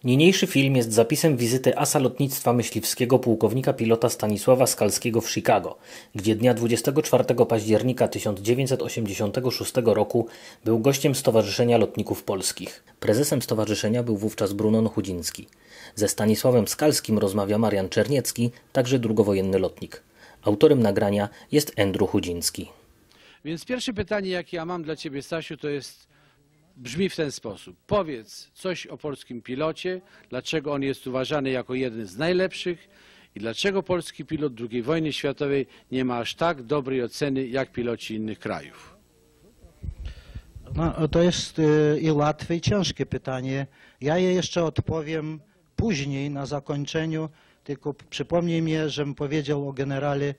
Niniejszy film jest zapisem wizyty asa lotnictwa myśliwskiego pułkownika pilota Stanisława Skalskiego w Chicago, gdzie dnia 24 października 1986 roku był gościem Stowarzyszenia Lotników Polskich. Prezesem stowarzyszenia był wówczas Brunon Chudziński. Ze Stanisławem Skalskim rozmawia Marian Czerniecki, także drugowojenny lotnik. Autorem nagrania jest Andrew Chudziński. Więc pierwsze pytanie, jakie ja mam dla Ciebie, Stasiu, brzmi w ten sposób. Powiedz coś o polskim pilocie, dlaczego on jest uważany jako jeden z najlepszych i dlaczego polski pilot II wojny światowej nie ma aż tak dobrej oceny jak piloci innych krajów. No, to jest i łatwe, i ciężkie pytanie. Ja je jeszcze odpowiem później na zakończeniu, tylko przypomnij mi, żebym powiedział o generale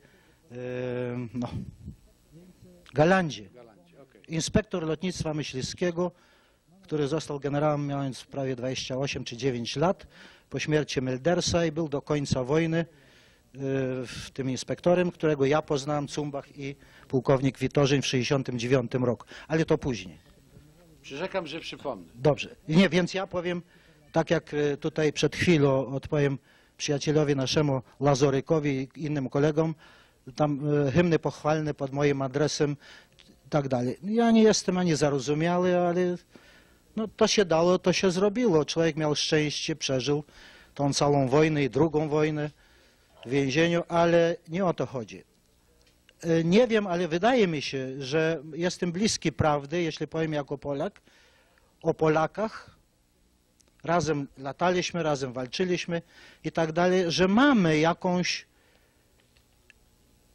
Galandzie. Inspektor lotnictwa myśliwskiego, który został generałem mając prawie 28 czy 9 lat po śmierci Meldersa i był do końca wojny tym inspektorem, którego ja poznałem, Cumbach i pułkownik Witorzyn w 1969 roku. Ale to później. Przyrzekam, że przypomnę. Dobrze. Nie, więc ja powiem, tak jak tutaj przed chwilą odpowiem przyjacielowi naszemu Lazorykowi i innym kolegom, tam hymny pochwalne pod moim adresem i tak dalej. Ja nie jestem ani zarozumiały, ale no, to się dało, to się zrobiło. Człowiek miał szczęście, przeżył tą całą wojnę i drugą wojnę w więzieniu, ale nie o to chodzi. Nie wiem, ale wydaje mi się, że jestem bliski prawdy, jeśli powiem jako Polak, o Polakach. Razem lataliśmy, razem walczyliśmy i tak dalej, że mamy jakąś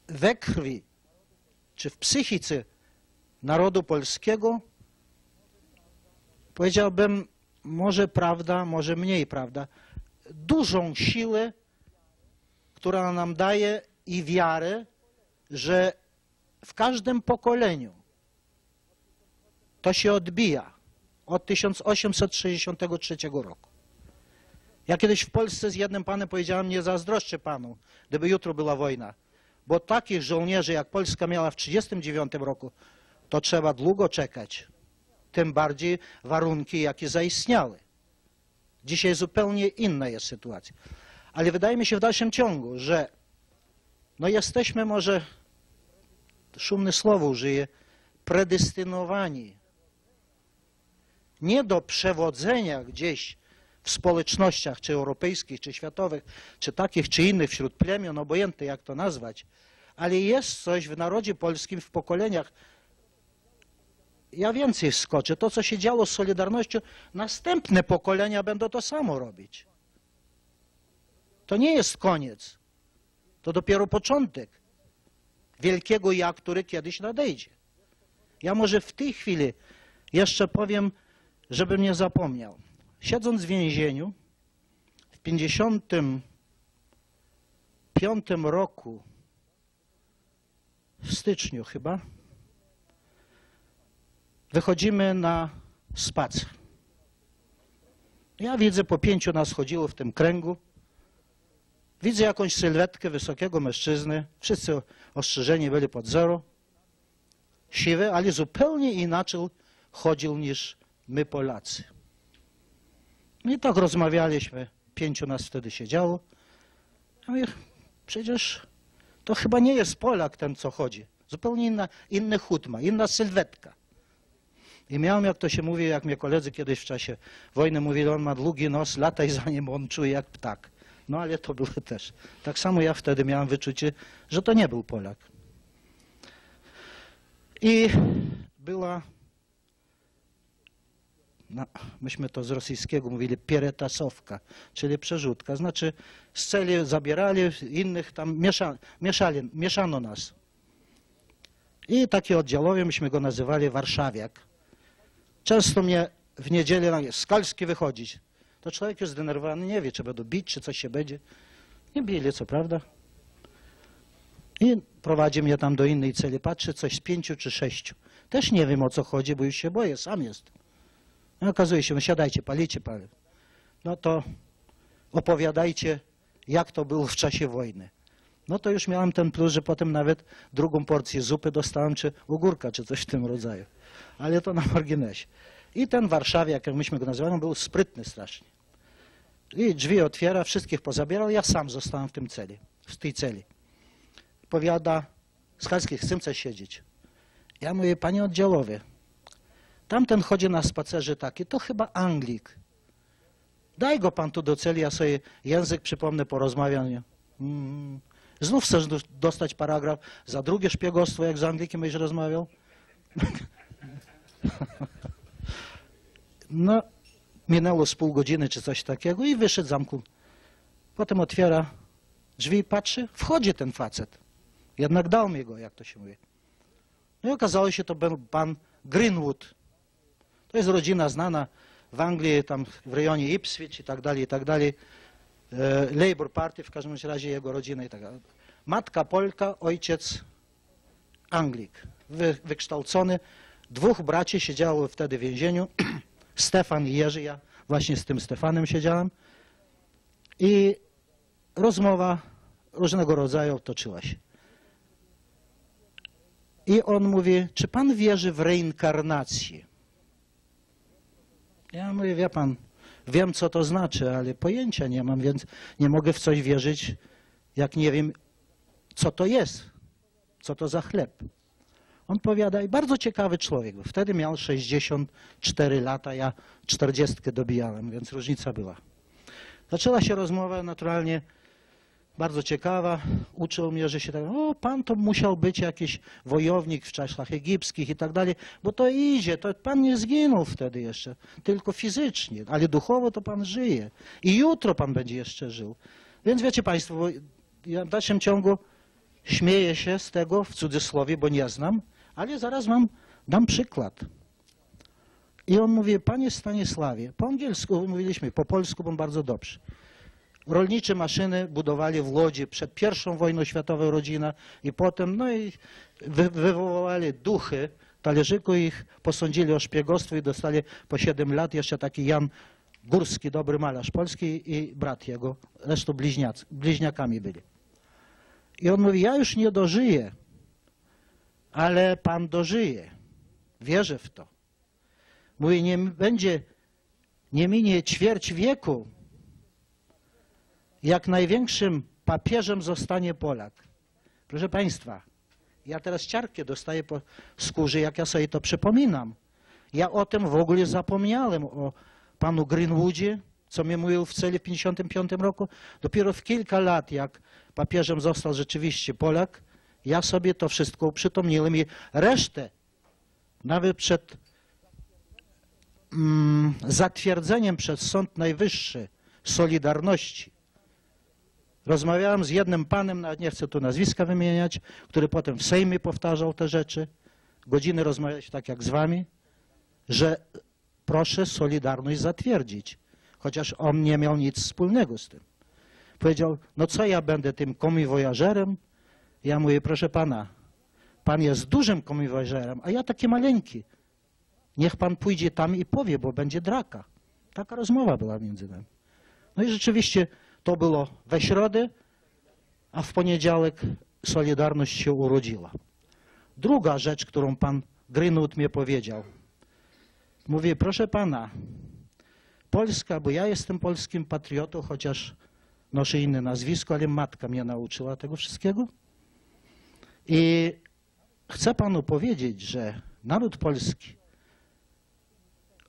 we krwi, czy w psychice narodu polskiego, powiedziałbym, może prawda, może mniej prawda, dużą siłę, która nam daje i wiarę, że w każdym pokoleniu to się odbija od 1863 roku. Ja kiedyś w Polsce z jednym panem powiedziałem, nie zazdroszczę panu, gdyby jutro była wojna, bo takich żołnierzy jak Polska miała w 1939 roku, to trzeba długo czekać. Tym bardziej warunki, jakie zaistniały. Dzisiaj zupełnie inna jest sytuacja. Ale wydaje mi się w dalszym ciągu, że no jesteśmy może, szumne słowo użyję, predestynowani nie do przewodzenia gdzieś w społecznościach, czy europejskich, czy światowych, czy takich, czy innych, wśród plemion, obojętnie jak to nazwać, ale jest coś w narodzie polskim, w pokoleniach. Ja więcej skoczę. To, co się działo z Solidarnością, następne pokolenia będą to samo robić. To nie jest koniec. To dopiero początek wielkiego ja, który kiedyś nadejdzie. Ja może w tej chwili jeszcze powiem, żebym nie zapomniał. Siedząc w więzieniu w 1955 roku, w styczniu chyba, wychodzimy na spacer. Ja widzę, po 5 nas chodziło w tym kręgu. Widzę jakąś sylwetkę wysokiego mężczyzny. Wszyscy ostrzyżeni byli pod zero. Siwy, ale zupełnie inaczej chodził niż my Polacy. I tak rozmawialiśmy. 5 nas wtedy siedziało. Ja mówię, przecież to chyba nie jest Polak ten, co chodzi. Zupełnie inny chód ma, inna sylwetka. I miałem, jak to się mówi, jak mnie koledzy kiedyś w czasie wojny mówili, on ma długi nos, lataj za nim, on czuje jak ptak. No ale to było też. Tak samo ja wtedy miałem wyczucie, że to nie był Polak. I była, no, myśmy to z rosyjskiego mówili, pieretasowka, czyli przerzutka. Znaczy z celi zabierali, innych tam mieszano nas. I taki oddziałowy, myśmy go nazywali warszawiak. Często mnie w niedzielę Skalski wychodzić. To człowiek jest zdenerwowany, nie wie, czy będą bić, czy coś się będzie. Nie bili, co prawda. I prowadzi mnie tam do innej celi. Patrzy, coś z 5 czy 6. Też nie wiem, o co chodzi, bo już się boję, sam jest. No, okazuje się, no siadajcie, palicie, palicie. No to opowiadajcie, jak to było w czasie wojny. No to już miałem ten plus, że potem nawet drugą porcję zupy dostałem, czy ogórka, czy coś w tym rodzaju. Ale to na marginesie. I ten warszawiak, jak myśmy go nazywali, był sprytny strasznie. I drzwi otwiera, wszystkich pozabierał, ja sam zostałem w tej celi. Powiada, Skalski, chcę siedzieć. Ja mówię, panie oddziałowy, tamten chodzi na spacerze taki, to chyba Anglik. Daj go pan tu do celi, ja sobie język przypomnę, porozmawiam. Znów chcesz dostać paragraf za drugie szpiegostwo, jak z Anglikiem będziesz rozmawiał? No, minęło z pół godziny czy coś takiego i wyszedł, zamknął. Potem otwiera drzwi i patrzy, wchodzi ten facet. Jednak dał mi go, jak to się mówi. No i okazało się, to był pan Greenwood. To jest rodzina znana w Anglii, tam w rejonie Ipswich i tak dalej. Labour Party, w każdym razie jego rodzina i tak dalej. Matka Polka, ojciec Anglik. Wykształcony. Dwóch braci siedziało wtedy w więzieniu. Stefan i Jerzy, ja właśnie z tym Stefanem siedziałem. I rozmowa różnego rodzaju toczyła się. I on mówi, czy pan wierzy w reinkarnację? Ja mówię, wie pan, wiem co to znaczy, ale pojęcia nie mam, więc nie mogę w coś wierzyć, jak nie wiem, co to jest, co to za chleb. On powiada, i bardzo ciekawy człowiek był. Wtedy miał 64 lata, ja 40 dobijałem, więc różnica była. Zaczęła się rozmowa naturalnie bardzo ciekawa. Uczył mnie, że się tak, o pan to musiał być jakiś wojownik w czasach egipskich i tak dalej, bo to idzie, to pan nie zginął wtedy jeszcze, tylko fizycznie, ale duchowo to pan żyje i jutro pan będzie jeszcze żył. Więc wiecie państwo, bo ja w dalszym ciągu śmieję się z tego, w cudzysłowie, bo nie znam, ale zaraz wam dam przykład. I on mówi, panie Stanisławie, po angielsku mówiliśmy, po polsku był bardzo dobrze. Rolnicze maszyny budowali w Łodzi przed I wojną światową rodzina i potem, no i wywołali duchy talerzyku, ich posądzili o szpiegostwo i dostali po 7 lat. Jeszcze taki Jan Górski, dobry malarz polski i brat jego, zresztą bliźniakami byli. I on mówi, ja już nie dożyję, ale pan dożyje. Wierzę w to. Mówi, nie minie ćwierć wieku, jak największym papieżem zostanie Polak. Proszę państwa, ja teraz ciarkę dostaję po skórze, jak ja sobie to przypominam. Ja o tym w ogóle zapomniałem, o panu Greenwoodzie, co mi mówił w celi w 1955 roku. Dopiero w kilka lat, jak papieżem został rzeczywiście Polak, ja sobie to wszystko uprzytomniłem i resztę, nawet przed zatwierdzeniem przez Sąd Najwyższy Solidarności, rozmawiałem z jednym panem, nawet nie chcę tu nazwiska wymieniać, który potem w Sejmie powtarzał te rzeczy, godziny rozmawiać tak jak z wami, że proszę Solidarność zatwierdzić, chociaż on nie miał nic wspólnego z tym. Powiedział, no co ja będę tym komiwojażerem? Ja mówię, proszę pana, pan jest dużym komiwojażerem, a ja taki maleńki. Niech pan pójdzie tam i powie, bo będzie draka. Taka rozmowa była między nami. No i rzeczywiście to było we środę, a w poniedziałek Solidarność się urodziła. Druga rzecz, którą pan Greenwood mi powiedział. Mówi, proszę pana, Polska, bo ja jestem polskim patriotą, chociaż noszę inne nazwisko, ale matka mnie nauczyła tego wszystkiego. I chcę panu powiedzieć, że naród polski,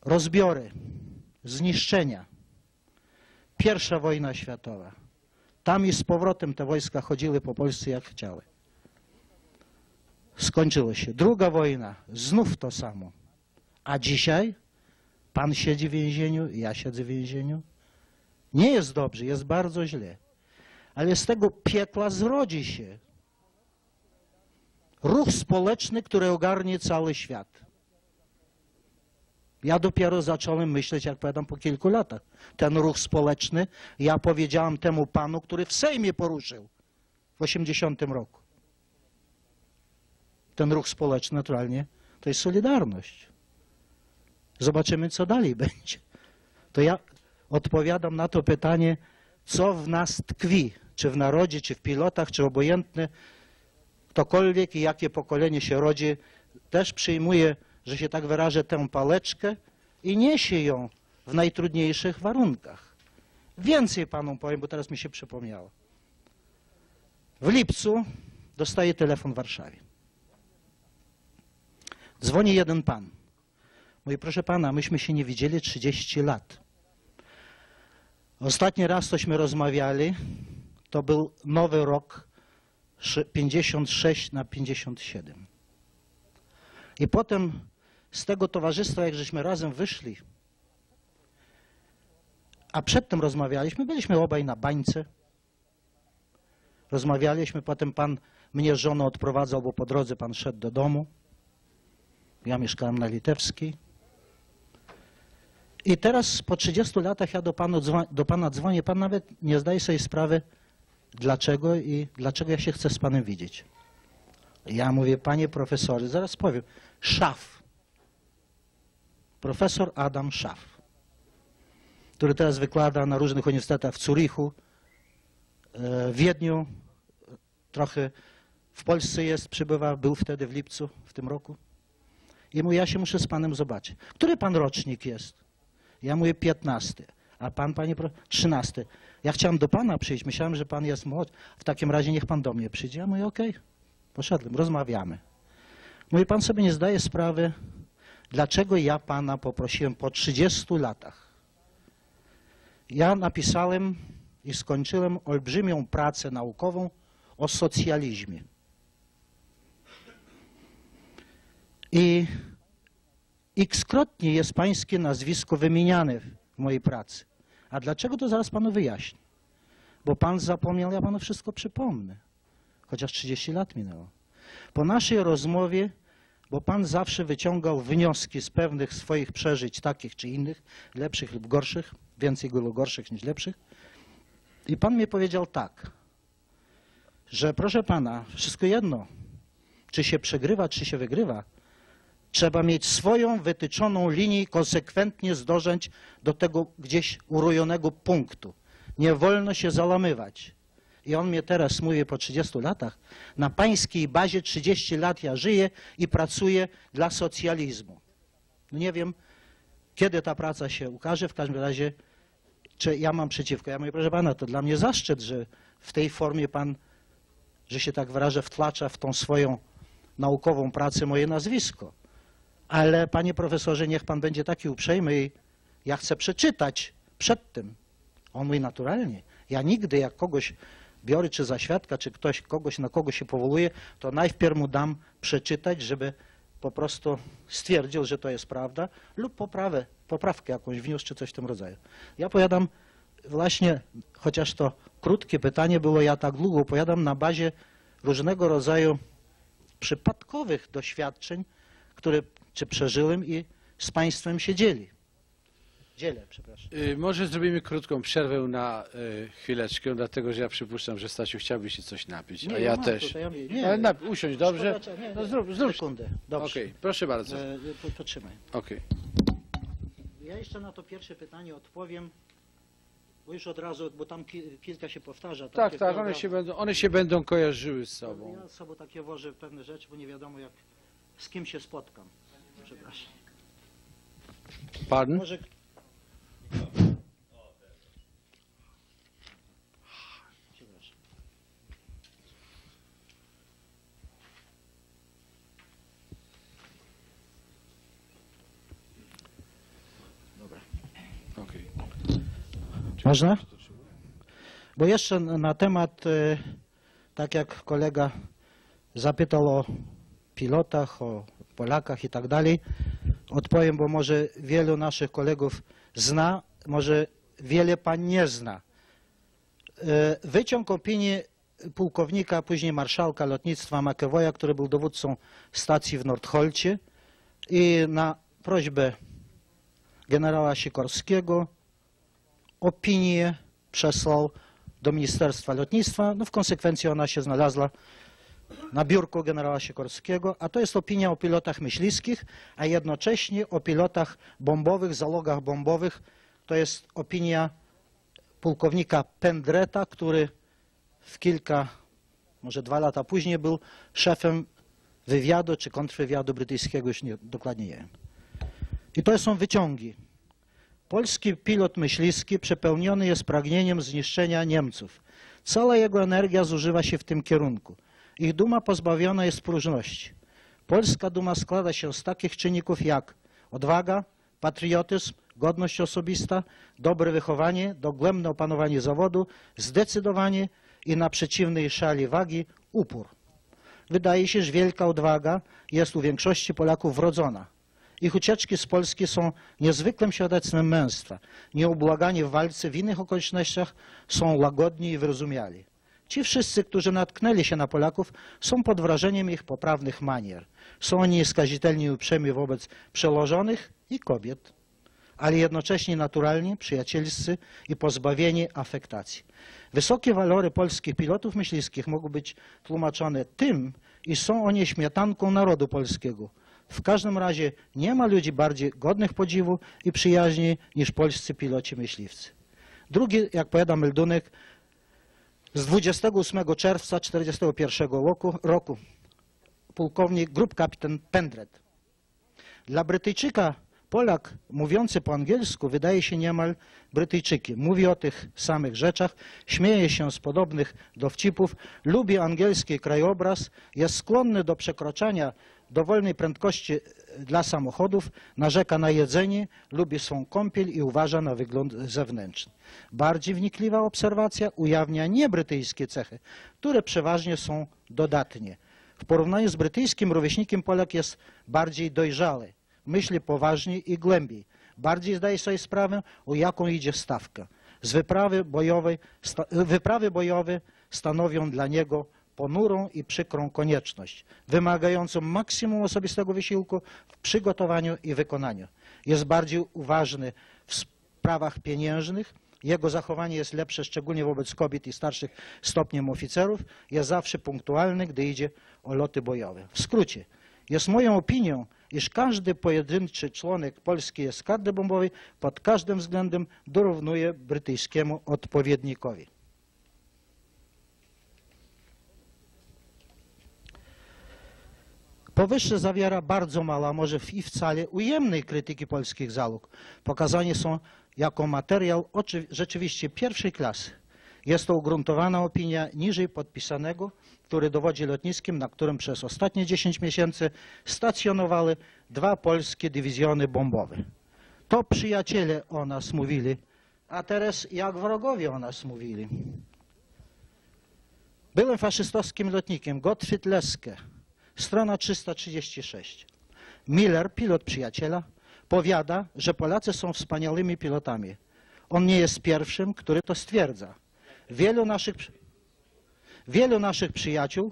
rozbiory, zniszczenia, I wojna światowa, tam i z powrotem te wojska chodziły po Polsce jak chciały. Skończyło się. Druga wojna, znów to samo. A dzisiaj pan siedzi w więzieniu, ja siedzę w więzieniu. Nie jest dobrze, jest bardzo źle. Ale z tego piekła zrodzi się ruch społeczny, który ogarnie cały świat. Ja dopiero zacząłem myśleć, jak powiadam, po kilku latach. Ten ruch społeczny, ja powiedziałem temu panu, który w Sejmie poruszył w 80 roku. Ten ruch społeczny naturalnie to jest Solidarność. Zobaczymy, co dalej będzie. To ja odpowiadam na to pytanie, co w nas tkwi, czy w narodzie, czy w pilotach, czy obojętne, ktokolwiek i jakie pokolenie się rodzi, też przyjmuje, że się tak wyrażę, tę pałeczkę i niesie ją w najtrudniejszych warunkach. Więcej panu powiem, bo teraz mi się przypomniało. W lipcu dostaję telefon w Warszawie. Dzwoni jeden pan. Mówi, proszę pana, myśmy się nie widzieli 30 lat. Ostatni raz, tośmy rozmawiali, to był nowy rok 56 na 57. I potem z tego towarzystwa, jak żeśmy razem wyszli, a przedtem rozmawialiśmy, byliśmy obaj na bańce, rozmawialiśmy, potem pan mnie z żoną odprowadzał, bo po drodze pan szedł do domu. Ja mieszkałem na Litewskiej. I teraz po 30 latach ja do pana dzwonię, pan nawet nie zdaje sobie sprawy, dlaczego i dlaczego ja się chcę z panem widzieć. Ja mówię, panie profesorze, zaraz powiem, Schaff, profesor Adam Schaff, który teraz wykłada na różnych uniwersytetach w Zurichu, w Wiedniu, trochę w Polsce jest, przybywa, był wtedy w lipcu w tym roku. I mówię, ja się muszę z panem zobaczyć. Który pan rocznik jest? Ja mówię 15, a pan, panie profesor, 13. Ja chciałem do pana przyjść, myślałem, że pan jest młodszy. W takim razie niech pan do mnie przyjdzie. Ja mówię, okej, poszedłem, rozmawiamy. Mówi, pan sobie nie zdaje sprawy, dlaczego ja pana poprosiłem po 30 latach. Ja napisałem i skończyłem olbrzymią pracę naukową o socjalizmie. I x-krotnie jest pańskie nazwisko wymieniane w mojej pracy. A dlaczego, to zaraz panu wyjaśnię. Bo pan zapomniał, ja panu wszystko przypomnę. Chociaż 30 lat minęło. Po naszej rozmowie, bo pan zawsze wyciągał wnioski z pewnych swoich przeżyć, takich czy innych, lepszych lub gorszych, więcej było gorszych niż lepszych. I pan mi powiedział tak, że proszę pana, wszystko jedno, czy się przegrywa, czy się wygrywa, trzeba mieć swoją wytyczoną linię i konsekwentnie zdążyć do tego gdzieś urojonego punktu. Nie wolno się załamywać. I on mnie teraz mówi po 30 latach, na pańskiej bazie 30 lat ja żyję i pracuję dla socjalizmu. No nie wiem, kiedy ta praca się ukaże, w każdym razie, czy ja mam przeciwko. Ja mówię, proszę pana, to dla mnie zaszczyt, że w tej formie pan, że się tak wyrażę, wtłacza w tą swoją naukową pracę moje nazwisko. Ale panie profesorze, niech pan będzie taki uprzejmy i ja chcę przeczytać przed tym. On mówi, naturalnie. Ja nigdy, jak kogoś biorę, czy za świadka, czy ktoś kogoś, na kogo się powołuje, to najpierw mu dam przeczytać, żeby po prostu stwierdził, że to jest prawda, lub poprawkę jakąś wniósł, czy coś w tym rodzaju. Ja powiadam właśnie, chociaż to krótkie pytanie było, ja tak długo opowiadam na bazie różnego rodzaju przypadkowych doświadczeń, które czy przeżyłem i z państwem się dzielę, przepraszam. Może zrobimy krótką przerwę na chwileczkę, dlatego że ja przypuszczam, że Stasiu chciałby się coś napić, a ja też. Tutaj, Ale usiądź, dobrze? Nie, No zrób. Sekundę, dobrze. Okej, proszę bardzo. Potrzymaj. Okej. Ja jeszcze na to pierwsze pytanie odpowiem, bo już od razu, bo tam kilka się powtarza. Tak, one się będą kojarzyły z sobą. Ja z sobą takie wożę pewne rzeczy, bo nie wiadomo z kim się spotkam. Przepraszam. Pan? Może... Przepraszam. Dobra. Okej. Można? Bo jeszcze na temat, tak jak kolega zapytał o pilotach, o Polakach i tak dalej, odpowiem, bo może wielu naszych kolegów zna, może wiele pan nie zna. Wyciąg opinii pułkownika, później marszałka lotnictwa McEvoya, który był dowódcą stacji w Nordholcie, i na prośbę generała Sikorskiego opinię przesłał do Ministerstwa Lotnictwa. No w konsekwencji ona się znalazła na biurku generała Sikorskiego, a to jest opinia o pilotach myśliwskich, a jednocześnie o pilotach bombowych, zalogach bombowych. To jest opinia pułkownika Pendreta, który może 2 lata później był szefem wywiadu czy kontrwywiadu brytyjskiego, już dokładnie nie wiem. I to są wyciągi. Polski pilot myśliwski przepełniony jest pragnieniem zniszczenia Niemców. Cała jego energia zużywa się w tym kierunku. Ich duma pozbawiona jest próżności. Polska duma składa się z takich czynników jak odwaga, patriotyzm, godność osobista, dobre wychowanie, dogłębne opanowanie zawodu, zdecydowanie i na przeciwnej szali wagi upór. Wydaje się, że wielka odwaga jest u większości Polaków wrodzona. Ich ucieczki z Polski są niezwykłym świadectwem męstwa. Nieubłagani w walce w innych okolicznościach są łagodni i wyrozumiali. Ci wszyscy, którzy natknęli się na Polaków, są pod wrażeniem ich poprawnych manier. Są oni nieskazitelni i uprzejmi wobec przełożonych i kobiet, ale jednocześnie naturalni, przyjacielscy i pozbawieni afektacji. Wysokie walory polskich pilotów myśliwskich mogą być tłumaczone tym, iż są oni śmietanką narodu polskiego. W każdym razie nie ma ludzi bardziej godnych podziwu i przyjaźni niż polscy piloci myśliwcy. Drugi, jak powiada meldunek, z 28 czerwca 1941 roku pułkownik grup kapitan Pendret. Dla Brytyjczyka Polak mówiący po angielsku wydaje się niemal Brytyjczykiem. Mówi o tych samych rzeczach, śmieje się z podobnych dowcipów, lubi angielski krajobraz, jest skłonny do przekroczenia dowolnej prędkości dla samochodów, narzeka na jedzenie, lubi swą kąpiel i uważa na wygląd zewnętrzny. Bardziej wnikliwa obserwacja ujawnia niebrytyjskie cechy, które przeważnie są dodatnie. W porównaniu z brytyjskim rówieśnikiem Polak jest bardziej dojrzały, myśli poważniej i głębiej, bardziej zdaje sobie sprawę, o jaką idzie stawkę. Z wyprawy bojowe stanowią dla niego ponurą i przykrą konieczność, wymagającą maksimum osobistego wysiłku w przygotowaniu i wykonaniu. Jest bardziej uważny w sprawach pieniężnych, jego zachowanie jest lepsze, szczególnie wobec kobiet i starszych stopniem oficerów, jest zawsze punktualny, gdy idzie o loty bojowe. W skrócie, jest moją opinią, iż każdy pojedynczy członek polskiej eskadry bombowej pod każdym względem dorównuje brytyjskiemu odpowiednikowi. Powyższe zawiera bardzo mało, a może i wcale ujemnej krytyki polskich zalóg. Pokazane są jako materiał rzeczywiście pierwszej klasy. Jest to ugruntowana opinia niżej podpisanego, który dowodzi lotniskiem, na którym przez ostatnie 10 miesięcy stacjonowały 2 polskie dywizjony bombowe. To przyjaciele o nas mówili, a teraz jak wrogowie o nas mówili. Byłem faszystowskim lotnikiem, Gottfried Leske, strona 336. Miller, pilot przyjaciela, powiada, że Polacy są wspaniałymi pilotami. On nie jest pierwszym, który to stwierdza. Wielu naszych przyjaciół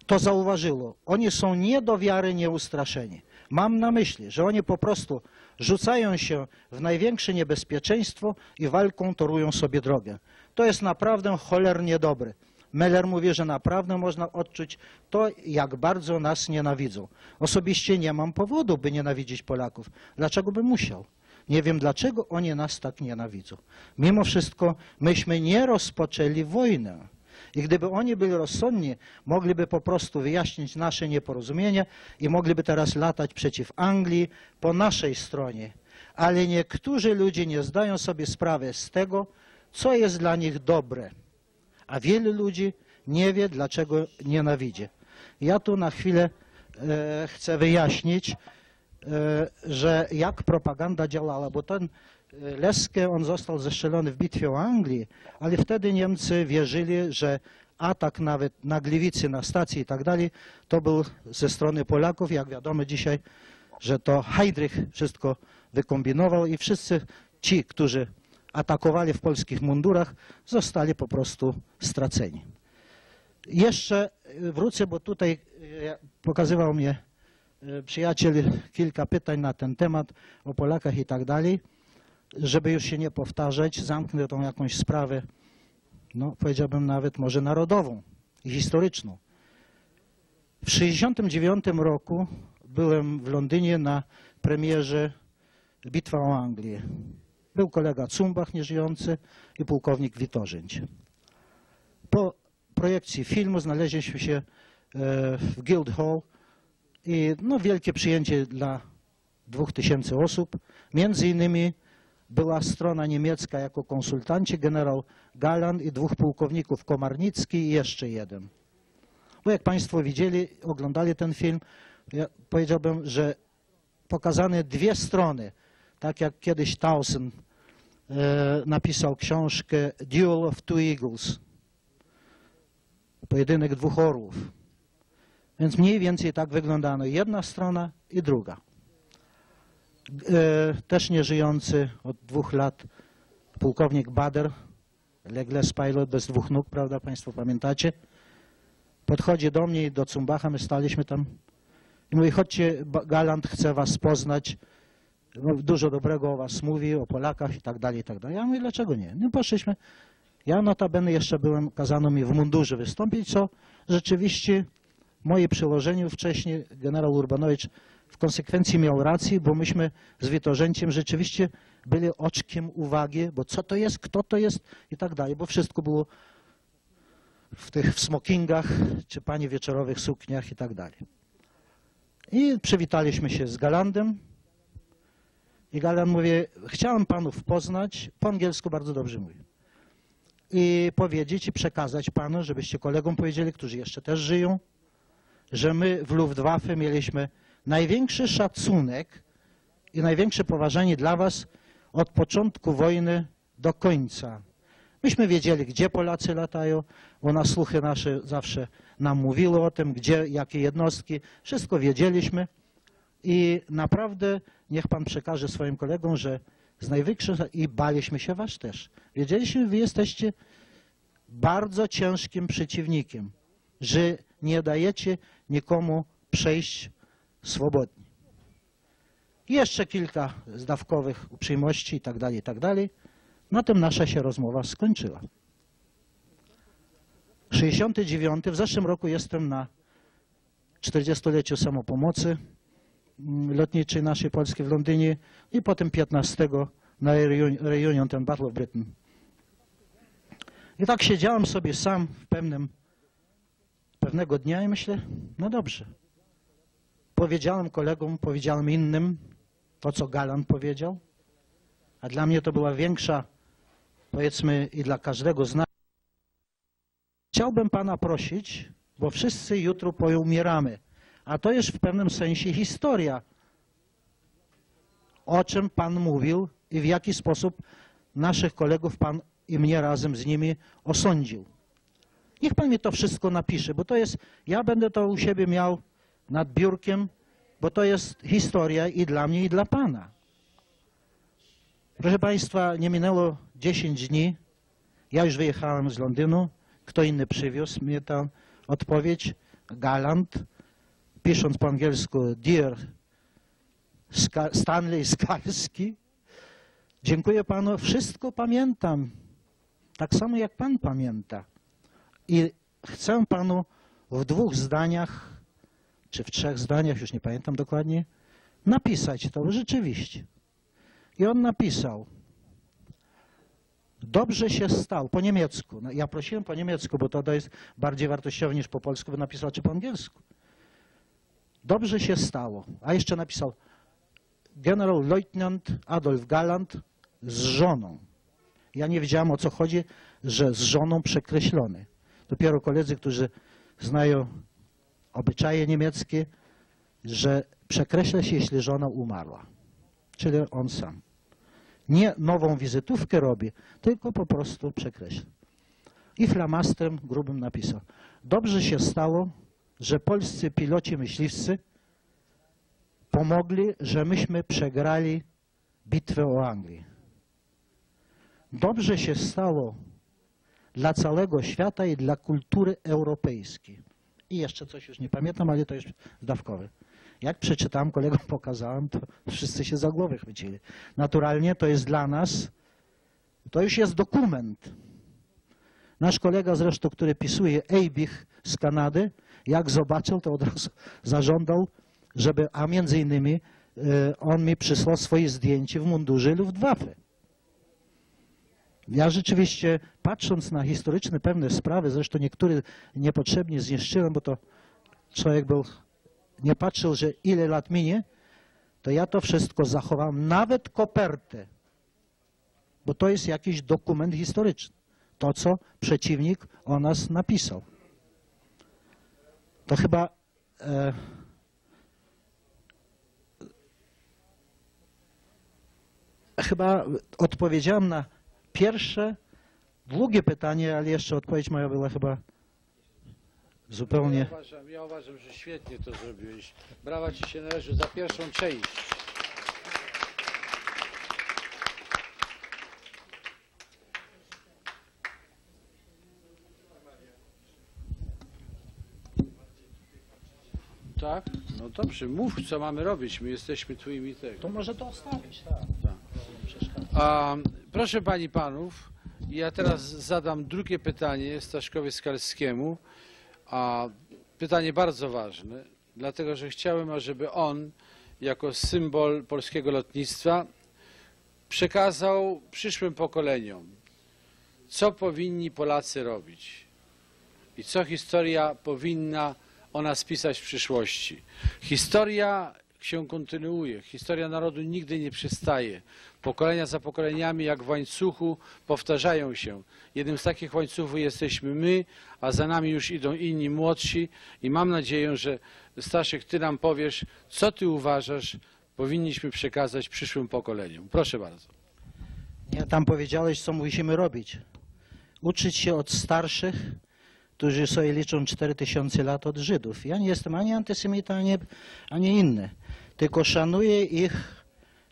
to zauważyło. Oni są nie do wiary nieustraszeni. Mam na myśli, że oni po prostu rzucają się w największe niebezpieczeństwo i walką torują sobie drogę. To jest naprawdę cholernie dobre. Meller mówi, że naprawdę można odczuć to, jak bardzo nas nienawidzą. Osobiście nie mam powodu, by nienawidzić Polaków. Dlaczego by musiał? Nie wiem, dlaczego oni nas tak nienawidzą. Mimo wszystko myśmy nie rozpoczęli wojnę. I gdyby oni byli rozsądni, mogliby po prostu wyjaśnić nasze nieporozumienia i mogliby teraz latać przeciw Anglii po naszej stronie. Ale niektórzy ludzie nie zdają sobie sprawy z tego, co jest dla nich dobre. A wielu ludzi nie wie, dlaczego nienawidzi. Ja tu na chwilę chcę wyjaśnić, że jak propaganda działała, bo ten Leske, on został zestrzelony w bitwie o Anglię, ale wtedy Niemcy wierzyli, że atak nawet na Gliwicy, na stacji i tak dalej, to był ze strony Polaków. Jak wiadomo dzisiaj, że to Heydrich wszystko wykombinował i wszyscy ci, którzy atakowali w polskich mundurach, zostali po prostu straceni. Jeszcze wrócę, bo tutaj pokazywał mnie przyjaciel kilka pytań na ten temat, o Polakach i tak dalej. Żeby już się nie powtarzać, zamknę tą jakąś sprawę, no powiedziałbym nawet może narodową i historyczną. W 1969 roku byłem w Londynie na premierze Bitwa o Anglię. Był kolega Cumbach nieżyjący i pułkownik Witorzęć. Po projekcji filmu znaleźliśmy się w Guildhall i no, wielkie przyjęcie dla 2000 osób. Między innymi była strona niemiecka jako konsultanci, generał Galan i 2 pułkowników, Komarnicki i jeszcze jeden. Bo jak Państwo widzieli, oglądali ten film, ja powiedziałbym, że pokazane 2 strony, tak jak kiedyś Towson napisał książkę Duel of Two Eagles, pojedynek 2 orłów. Więc mniej więcej tak wyglądano jedna strona i druga. Też nieżyjący od 2 lat pułkownik Bader, legless pilot bez 2 nóg, prawda, Państwo pamiętacie? Podchodzi do mnie i do Zumbacha, my staliśmy tam i mówi, chodźcie, Galant chce was poznać, dużo dobrego o was mówi, o Polakach i tak dalej, i tak dalej. Ja mówię, dlaczego nie? No poszliśmy. Ja notabene jeszcze kazano mi w mundurze wystąpić, co rzeczywiście moje przełożeniu wcześniej, generał Urbanowicz w konsekwencji miał rację, bo myśmy z Witorzęciem rzeczywiście byli oczkiem uwagi, bo co to jest, kto to jest i tak dalej, bo wszystko było w smokingach, czy pani wieczorowych sukniach i tak dalej. I przywitaliśmy się z Galandem i Galand mówi, chciałem panów poznać, po angielsku bardzo dobrze mówi, i powiedzieć i przekazać panu, żebyście kolegom powiedzieli, którzy jeszcze też żyją, że my w Luftwaffe mieliśmy największy szacunek i największe poważanie dla was od początku wojny do końca. Myśmy wiedzieli, gdzie Polacy latają, bo na słuchy nasze zawsze nam mówiły o tym, gdzie, jakie jednostki, wszystko wiedzieliśmy i naprawdę niech pan przekaże swoim kolegom, że z największym i baliśmy się was też. Wiedzieliśmy, wy jesteście bardzo ciężkim przeciwnikiem, że nie dajecie nikomu przejść swobodnie. I jeszcze kilka zdawkowych uprzejmości i tak dalej, i tak dalej. Na tym nasza się rozmowa skończyła. 69. W zeszłym roku jestem na 40-leciu samopomocy lotniczej naszej polskiej w Londynie i potem 15 na reunion, ten Battle of Britain. I tak siedziałem sobie sam pewnego dnia i myślę, no dobrze. Powiedziałem kolegom, powiedziałem innym to, co Galant powiedział, a dla mnie to była większa, powiedzmy, i dla każdego z nas. Chciałbym pana prosić, bo wszyscy jutro poumieramy, a to jest w pewnym sensie historia, o czym pan mówił i w jaki sposób naszych kolegów pan i mnie razem z nimi osądził. Niech pan mi to wszystko napisze, bo to jest, ja będę to u siebie miał nad biurkiem, bo to jest historia i dla mnie, i dla pana. Proszę państwa, nie minęło 10 dni, ja już wyjechałem z Londynu, kto inny przywiózł mnie tę odpowiedź, Galant, pisząc po angielsku Dear Stanley Skalski, dziękuję panu, wszystko pamiętam, tak samo jak pan pamięta. I chcę panu w 2 zdaniach, czy w 3 zdaniach, już nie pamiętam dokładnie, napisać to rzeczywiście. I on napisał, dobrze się stało, po niemiecku. No, ja prosiłem po niemiecku, bo to jest bardziej wartościowe niż po polsku, by napisał, czy po angielsku. Dobrze się stało. A jeszcze napisał, generał-leutnant Adolf Galant z żoną. Ja nie wiedziałem, o co chodzi, że z żoną przekreślony. Dopiero koledzy, którzy znają obyczaje niemieckie, że przekreśla się, jeśli żona umarła. Czyli on sam. Nie nową wizytówkę robi, tylko po prostu przekreśla. I flamastrem grubym napisał. Dobrze się stało, że polscy piloci myśliwscy pomogli, że myśmy przegrali bitwę o Anglię. Dobrze się stało dla całego świata i dla kultury europejskiej. I jeszcze coś już nie pamiętam, ale to już zdawkowe. Jak przeczytałem, kolegom pokazałem, to wszyscy się za głowę chwycili. Naturalnie to jest dla nas, to już jest dokument. Nasz kolega zresztą, który pisuje, Eibich z Kanady, jak zobaczył, to od razu zażądał, żeby, a między innymi on mi przysłał swoje zdjęcie w mundurze Luftwaffe. Ja rzeczywiście, patrząc na historyczne pewne sprawy, zresztą niektóre niepotrzebnie zniszczyłem, bo to człowiek był, nie patrzył, że ile lat minie, to ja to wszystko zachowałem, nawet kopertę, bo to jest jakiś dokument historyczny. To, co przeciwnik o nas napisał. To chyba odpowiedziałem na pierwsze, długie pytanie, ale jeszcze odpowiedź moja była chyba zupełnie... Ja uważam, że świetnie to zrobiłeś. Brawa ci się należy za pierwszą część. Tak? No dobrze, mów, co mamy robić. My jesteśmy twoimi tego. To może to odstawić, tak. Proszę pań i panów, ja teraz zadam drugie pytanie Staszkowi Skalskiemu, a pytanie bardzo ważne, dlatego że chciałem, ażeby on jako symbol polskiego lotnictwa przekazał przyszłym pokoleniom, co powinni Polacy robić i co historia powinna o nas pisać w przyszłości. Historia się kontynuuje, historia narodu nigdy nie przestaje. Pokolenia za pokoleniami, jak w łańcuchu, powtarzają się. Jednym z takich łańcuchów jesteśmy my, a za nami już idą inni młodsi i mam nadzieję, że Staszek, ty nam powiesz, co ty uważasz, powinniśmy przekazać przyszłym pokoleniom. Proszę bardzo. Ja tam powiedziałeś, co musimy robić. Uczyć się od starszych, którzy sobie liczą 4000 lat od Żydów. Ja nie jestem ani antysemita, ani inny. Tylko szanuję ich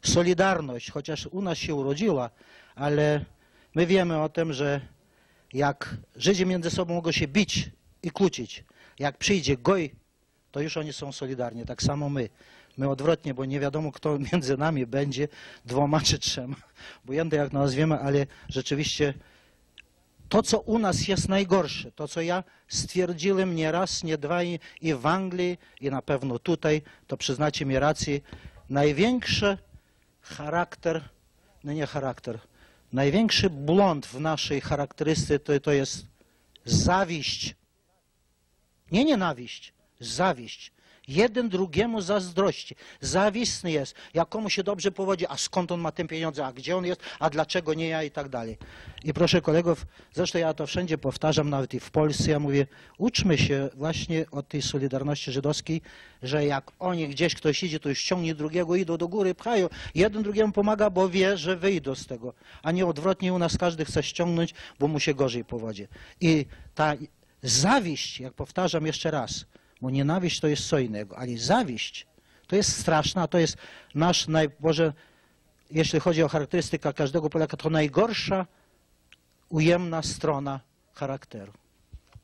solidarność, chociaż u nas się urodziła, ale my wiemy o tym, że jak Żydzi między sobą mogą się bić i kłócić, jak przyjdzie Goj, to już oni są solidarni, tak samo my. My odwrotnie, bo nie wiadomo, kto między nami będzie, 2 czy 3, obojętnie jak nazwiemy, ale rzeczywiście to, co u nas jest najgorsze, to, co ja stwierdziłem nie raz, nie dwa i w Anglii, i na pewno tutaj, to przyznacie mi rację, największy charakter, no nie charakter, największy błąd w naszej charakterystyce to jest zawiść. Nie nienawiść, zawiść. Jeden drugiemu zazdrości. Zawistny jest. Jak komuś się dobrze powodzi, a skąd on ma te pieniądze, a gdzie on jest, a dlaczego nie ja i tak dalej. I proszę kolegów, zresztą ja to wszędzie powtarzam, nawet i w Polsce, ja mówię, uczmy się właśnie od tej solidarności żydowskiej, że jak oni gdzieś ktoś idzie, to już ściągnie drugiego, idą do góry, pchają. Jeden drugiemu pomaga, bo wie, że wyjdą z tego. A nie odwrotnie, u nas każdy chce ściągnąć, bo mu się gorzej powodzi. I ta zawiść, jak powtarzam jeszcze raz, bo nienawiść to jest co innego, ale zawiść to jest straszna, to jest nasz, może jeśli chodzi o charakterystykę każdego Polaka, to najgorsza, ujemna strona charakteru.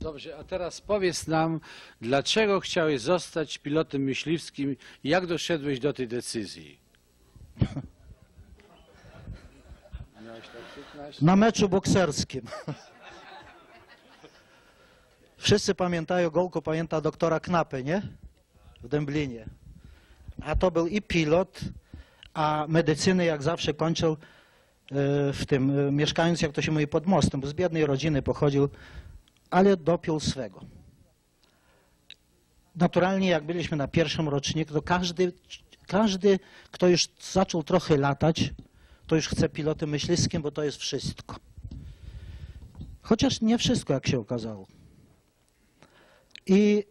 Dobrze, a teraz powiedz nam, dlaczego chciałeś zostać pilotem myśliwskim i jak doszedłeś do tej decyzji? Miałeś tak krzyknąć? Na meczu bokserskim. Wszyscy pamiętają, Gołko pamięta doktora Knapę, nie? W Dęblinie. A to był i pilot, a medycynę jak zawsze kończył w tym, mieszkając, jak to się mówi, pod mostem, bo z biednej rodziny pochodził, ale dopiął swego. Naturalnie, jak byliśmy na pierwszym roczniku, to każdy, kto już zaczął trochę latać, to już chce pilotem myśliwskim, bo to jest wszystko. Chociaż nie wszystko, jak się okazało. I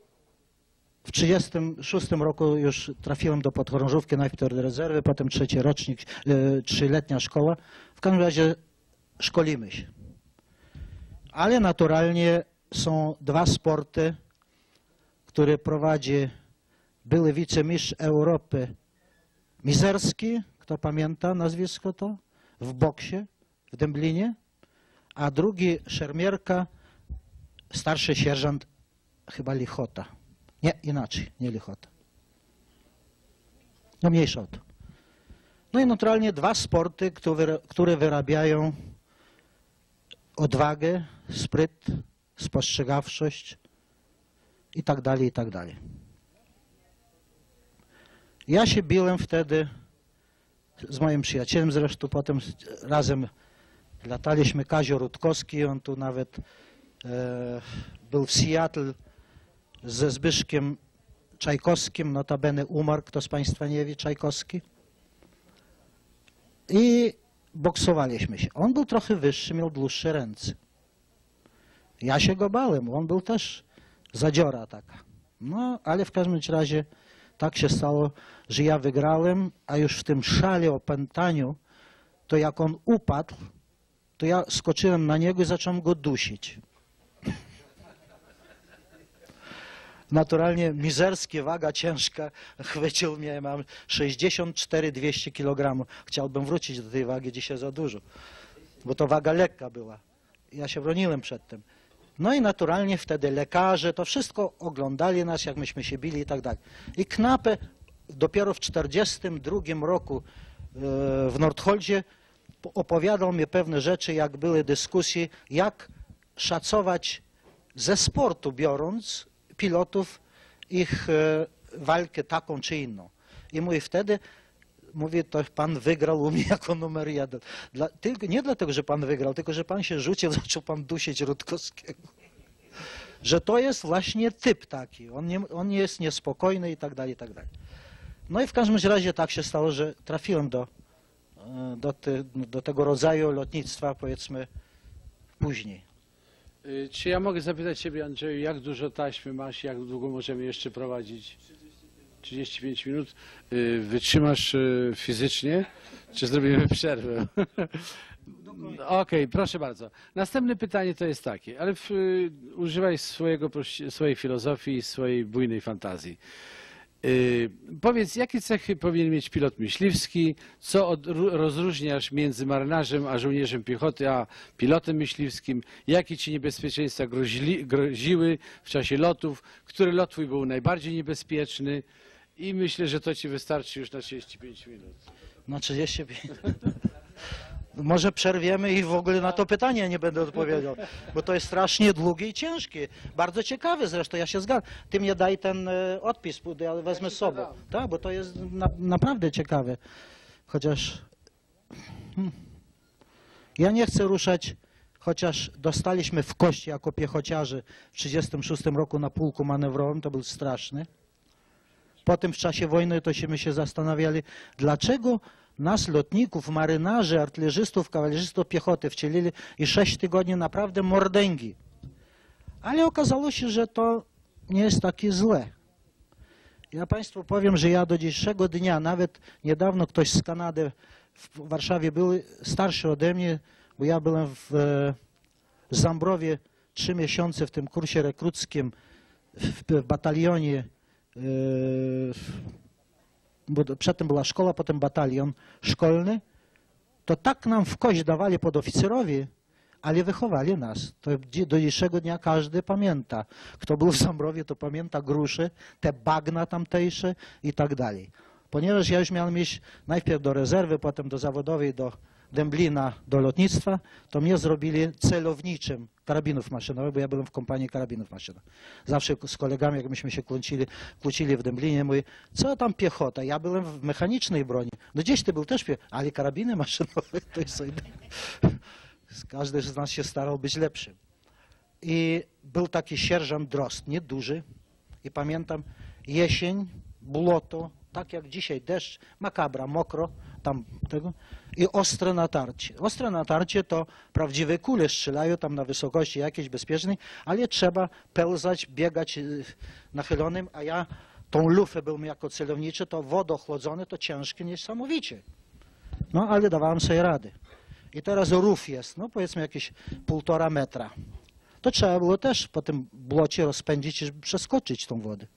w 1936 roku już trafiłem do podchorążówki, najpierw do rezerwy, potem 3. rocznik, 3-letnia szkoła. W każdym razie szkolimy się. Ale naturalnie są 2 sporty, które prowadzi były wicemistrz Europy Mizerski, kto pamięta nazwisko to, w boksie w Dęblinie, a drugi szermierka, starszy sierżant chyba Lichota. Nie, inaczej, nie Lichota. No mniejsza o to. No i naturalnie 2 sporty, które wyrabiają odwagę, spryt, spostrzegawczość i tak dalej, i tak dalej. Ja się biłem wtedy z moim przyjacielem, zresztą potem razem lataliśmy, Kazio Rutkowski, on tu nawet był w Seattle ze Zbyszkiem Czajkowskim, notabene umarł, kto z Państwa nie wie, Czajkowski. I boksowaliśmy się. On był trochę wyższy, miał dłuższe ręce. Ja się go bałem, on był też zadziora taka. No, ale w każdym razie tak się stało, że ja wygrałem, a już w tym szale opętaniu, to jak on upadł, to ja skoczyłem na niego i zacząłem go dusić. Naturalnie mizerski, waga ciężka, chwycił mnie, mam 64-200 kg. Chciałbym wrócić do tej wagi, dzisiaj za dużo, bo to waga lekka była. Ja się broniłem przed tym. No i naturalnie wtedy lekarze, to wszystko oglądali nas, jak myśmy się bili i tak dalej. I Knape dopiero w 1942 roku w Nordholdzie opowiadał mi pewne rzeczy, jak były dyskusje, jak szacować ze sportu biorąc pilotów, ich walkę taką czy inną. I mówi wtedy, mówi, to pan wygrał u mnie jako numer 1. Nie dlatego, że pan wygrał, tylko że pan się rzucił, zaczął pan dusić Rutkowskiego. Że to jest właśnie typ taki. On jest niespokojny i tak dalej, i tak dalej. No i w każdym razie tak się stało, że trafiłem do tego rodzaju lotnictwa, powiedzmy, później. Czy ja mogę zapytać Ciebie, Andrzeju, jak dużo taśmy masz, jak długo możemy jeszcze prowadzić? 35 minut. Wytrzymasz fizycznie, czy zrobimy przerwę? Okej, proszę bardzo. Następne pytanie to jest takie, ale używaj swojej filozofii, swojej bujnej fantazji. Powiedz, jakie cechy powinien mieć pilot myśliwski, co rozróżniasz między marynarzem a żołnierzem piechoty, a pilotem myśliwskim, jakie ci niebezpieczeństwa groziły w czasie lotów, który lot twój był najbardziej niebezpieczny i myślę, że to ci wystarczy już na 35 minut. Na 35 Może przerwiemy i w ogóle na to pytanie nie będę odpowiedział, bo to jest strasznie długie i ciężkie. Bardzo ciekawe zresztą, ja się zgadzam. Ty mnie daj ten odpis, ja wezmę z sobą. Tak, bo to jest naprawdę ciekawe. Chociaż ja nie chcę ruszać, chociaż dostaliśmy w kości jako piechociarze w 1936 roku na pułku manewrowym, to był straszny. Potem w czasie wojny to my się zastanawiali, dlaczego nas lotników, marynarzy, artylerzystów, kawalerzystów piechoty wcielili i 6 tygodni naprawdę mordęgi. Ale okazało się, że to nie jest takie złe. Ja Państwu powiem, że ja do dzisiejszego dnia, nawet niedawno ktoś z Kanady w Warszawie był starszy ode mnie, bo ja byłem w Zambrowie 3 miesiące w tym kursie rekruckim w batalionie, bo przedtem była szkoła, potem batalion szkolny, to tak nam w kość dawali podoficerowie, ale wychowali nas. To do dzisiejszego dnia każdy pamięta. Kto był w Zambrowie, to pamięta Gruszy, te bagna tamtejsze i tak dalej. Ponieważ ja już miałem iść najpierw do rezerwy, potem do zawodowej, do Dęblina, do lotnictwa, to mnie zrobili celowniczym karabinów maszynowych, bo ja byłem w kompanii karabinów maszynowych. Zawsze z kolegami, jak myśmy się kłócili w Dęblinie, mówi, co tam piechota? Ja byłem w mechanicznej broni. No gdzieś ty był też, ale karabiny maszynowe to jest każdy z nas się starał być lepszym. I był taki sierżant Drozd, nieduży, i pamiętam jesień, błoto, tak jak dzisiaj deszcz, makabra, mokro, tam tego, i ostre natarcie. Ostre natarcie to prawdziwe kule strzelają tam na wysokości jakiejś bezpiecznej, ale trzeba pełzać, biegać nachylonym, a ja tą lufę byłem jako celowniczy, to wodochłodzone, to ciężkie niesamowicie. No ale dawałem sobie rady. I teraz rów jest, no powiedzmy jakieś 1,5 metra. To trzeba było też po tym błocie rozpędzić, żeby przeskoczyć tą wodę.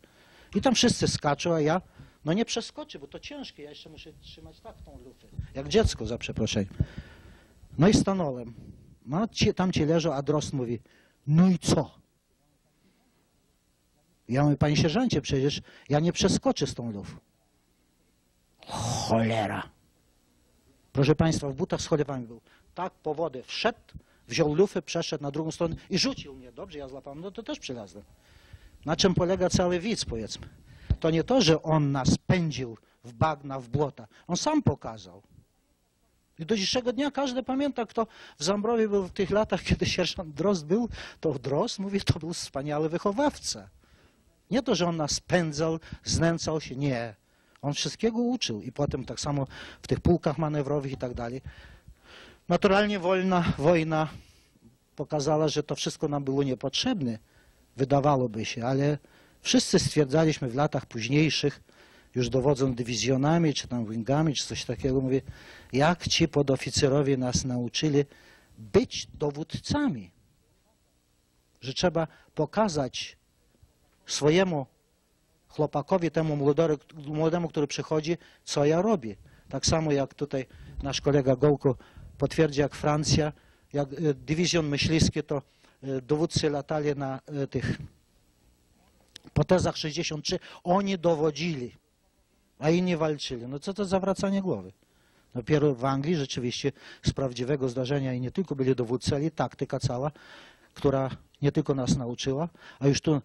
I tam wszyscy skaczą, a ja no nie przeskoczę, bo to ciężkie, ja jeszcze muszę trzymać tak tą lufę, jak dziecko, za przeproszeniem. No i stanąłem. No, tam ci leżą, a Drozd mówi, no i co? Ja mówię, panie sierżancie, przecież ja nie przeskoczę z tą lufą. Cholera. Proszę państwa, w butach z cholewami był. Tak po wodę wszedł, wziął lufę, przeszedł na drugą stronę i rzucił mnie. Dobrze, ja złapałem, no to też przylazłem. Na czym polega cały widz, powiedzmy? To nie to, że on nas pędził w bagna, w błota. On sam pokazał. I do dzisiejszego dnia każdy pamięta, kto w Zambrowie był w tych latach, kiedy sierżant Drozd był, to Drozd mówi, to był wspaniały wychowawca. Nie to, że on nas pędzał, znęcał się, nie. On wszystkiego uczył i potem tak samo w tych pułkach manewrowych i tak dalej. Naturalnie wojna pokazała, że to wszystko nam było niepotrzebne, wydawałoby się, ale wszyscy stwierdzaliśmy w latach późniejszych, już dowodząc dywizjonami, czy tam wingami, czy coś takiego, mówię, jak ci podoficerowie nas nauczyli być dowódcami. Że trzeba pokazać swojemu chłopakowi, temu młodemu, który przychodzi, co ja robię. Tak samo jak tutaj nasz kolega Gołko potwierdzi, jak Francja, jak dywizjon myśliwski, to dowódcy latali na tych potezach 63, oni dowodzili, a inni walczyli. No co to za wracanie głowy? Dopiero w Anglii rzeczywiście z prawdziwego zdarzenia i nie tylko byli dowódcy, ale i taktyka cała, która nie tylko nas nauczyła, a już tu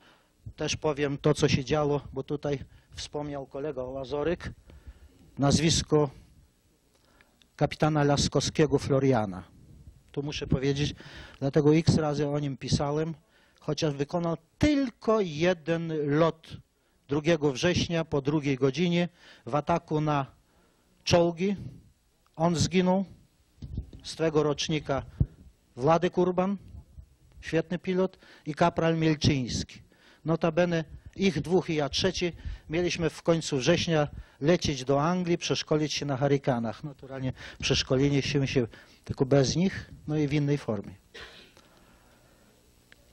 też powiem to, co się działo, bo tutaj wspomniał kolega Łazoryk, nazwisko kapitana Laskowskiego Floriana. Tu muszę powiedzieć, dlatego x razy o nim pisałem, chociaż wykonał tylko jeden lot 2 września po 2 godzinie w ataku na czołgi. On zginął, z tego rocznika Władek Urban, świetny pilot, i kapral Mielczyński. Notabene ich dwóch i ja trzeci mieliśmy w końcu września lecieć do Anglii, przeszkolić się na Hurrikanach. Naturalnie przeszkoliliśmy się tylko bez nich, no i w innej formie.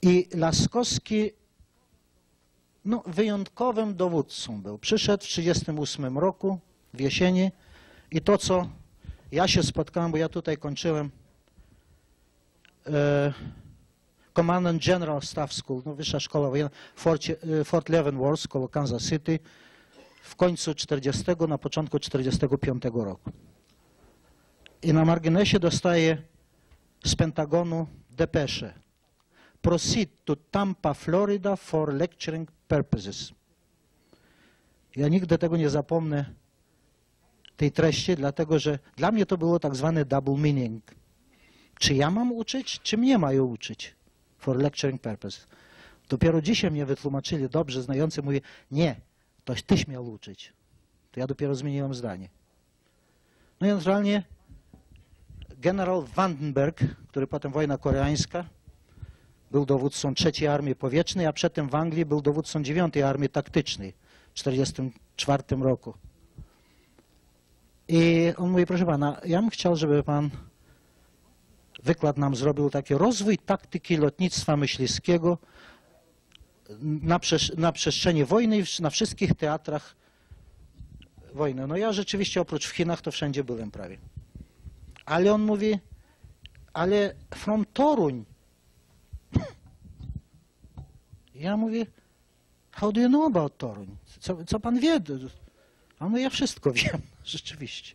I Laskowski no, wyjątkowym dowódcą był. Przyszedł w 1938 roku, w jesieni, i to, co ja się spotkałem, bo ja tutaj kończyłem Commandant General Staff School, no, wyższa szkoła wojenna, Fort Leavenworth, koło Kansas City, w końcu 40, na początku 45 roku. I na marginesie dostaję z Pentagonu depeszę. Proceed to Tampa, Florida for lecturing purposes. Ja nigdy tego nie zapomnę, tej treści, dlatego że dla mnie to było tak zwany double meaning. Czy ja mam uczyć, czy mnie mają uczyć? For lecturing purposes. Dopiero dzisiaj mnie wytłumaczyli dobrze znający, mówi, nie, to tyś miał uczyć. To ja dopiero zmieniłem zdanie. No i naturalnie generał Vandenberg, który potem wojna koreańska, był dowódcą III Armii Powietrznej, a przedtem w Anglii był dowódcą 9 Armii Taktycznej w 1944 roku. I on mówi, proszę pana, ja bym chciał, żeby pan wykład nam zrobił taki rozwój taktyki lotnictwa myśliwskiego na przestrzeni wojny i na wszystkich teatrach wojny. No ja rzeczywiście oprócz w Chinach to wszędzie byłem prawie. Ale on mówi, ale from Toruń. Ja mówię, how do you know about Toruń? Co pan wie? A on mówi, ja wszystko wiem, rzeczywiście.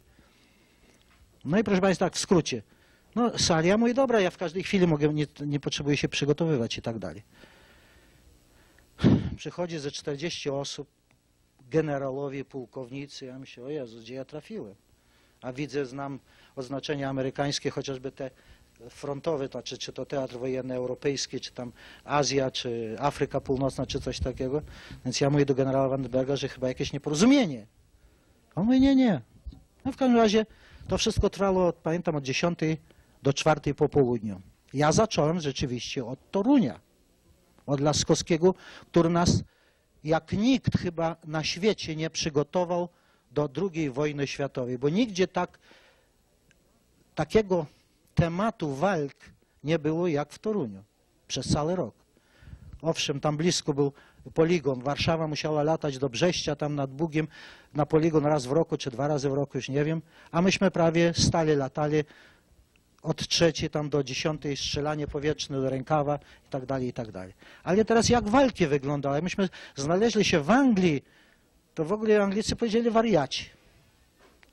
No i proszę państwa, tak w skrócie. No Salia mówi, dobra, ja w każdej chwili mogę, nie potrzebuję się przygotowywać i tak dalej. Przychodzi ze 40 osób, generałowie, pułkownicy. Ja myślę, o Jezu, gdzie ja trafiłem? A widzę, znam oznaczenia amerykańskie, chociażby te frontowe, to, czy to teatr wojenny europejski, czy tam Azja, czy Afryka Północna, czy coś takiego. Więc ja mówię do generała Vandenberga, że chyba jakieś nieporozumienie. On mówi, nie. No w każdym razie to wszystko trwało, pamiętam, od 10 do 4 po południu. Ja zacząłem rzeczywiście od Torunia, od Laskowskiego, który nas jak nikt chyba na świecie nie przygotował do II wojny światowej, bo nigdzie takiego tematu walk nie było jak w Toruniu przez cały rok. Owszem, tam blisko był poligon. Warszawa musiała latać do Brześcia, tam nad Bugiem, na poligon raz w roku, czy 2 razy w roku, już nie wiem. A myśmy prawie stale latali od 3 tam do 10, strzelanie powietrzne do Rękawa i tak dalej, i tak dalej. Ale teraz jak walki wyglądały? Myśmy znaleźli się w Anglii, to w ogóle Anglicy powiedzieli wariaci.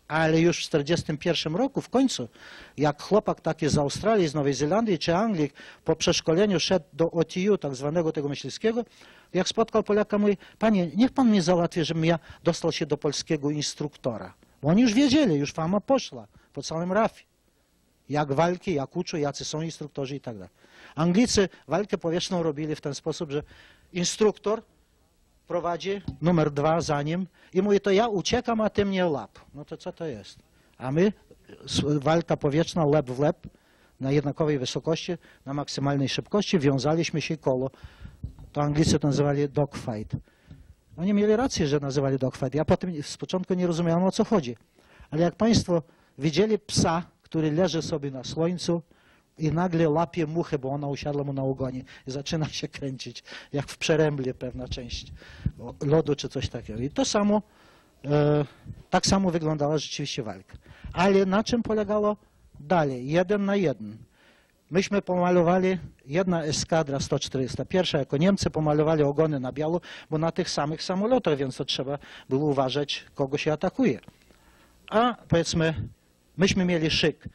Ale już w 1941 roku, w końcu, jak chłopak taki z Australii, z Nowej Zelandii czy Anglii po przeszkoleniu szedł do OTU, tak zwanego tego myśliwskiego, jak spotkał Polaka, mówi, panie, niech pan mnie załatwi, żebym ja dostał się do polskiego instruktora. Bo oni już wiedzieli, już fama poszła po całym RAF-ie. Jak walki, jak uczą, jacy są instruktorzy i tak dalej. Anglicy walkę powietrzną robili w ten sposób, że instruktor prowadzi numer 2 za nim i mówi, to ja uciekam, a ty mnie łap. No to co to jest? A my, walka powietrzna, łeb w łeb, na jednakowej wysokości, na maksymalnej szybkości, wiązaliśmy się koło. To Anglicy to nazywali dogfight. Oni mieli rację, że nazywali dogfight. Ja potem z początku nie rozumiałem, o co chodzi. Ale jak państwo widzieli psa, który leży sobie na słońcu i nagle łapie muchę, bo ona usiadła mu na ogonie i zaczyna się kręcić, jak w przeręblie pewna część lodu czy coś takiego. I to samo, tak samo wyglądała rzeczywiście walka. Ale na czym polegało dalej? 1 na 1. Myśmy pomalowali, jedna eskadra 141, jako Niemcy pomalowali ogony na biało, bo na tych samych samolotach, więc to trzeba było uważać, kogo się atakuje. A powiedzmy, myśmy mieli szyk.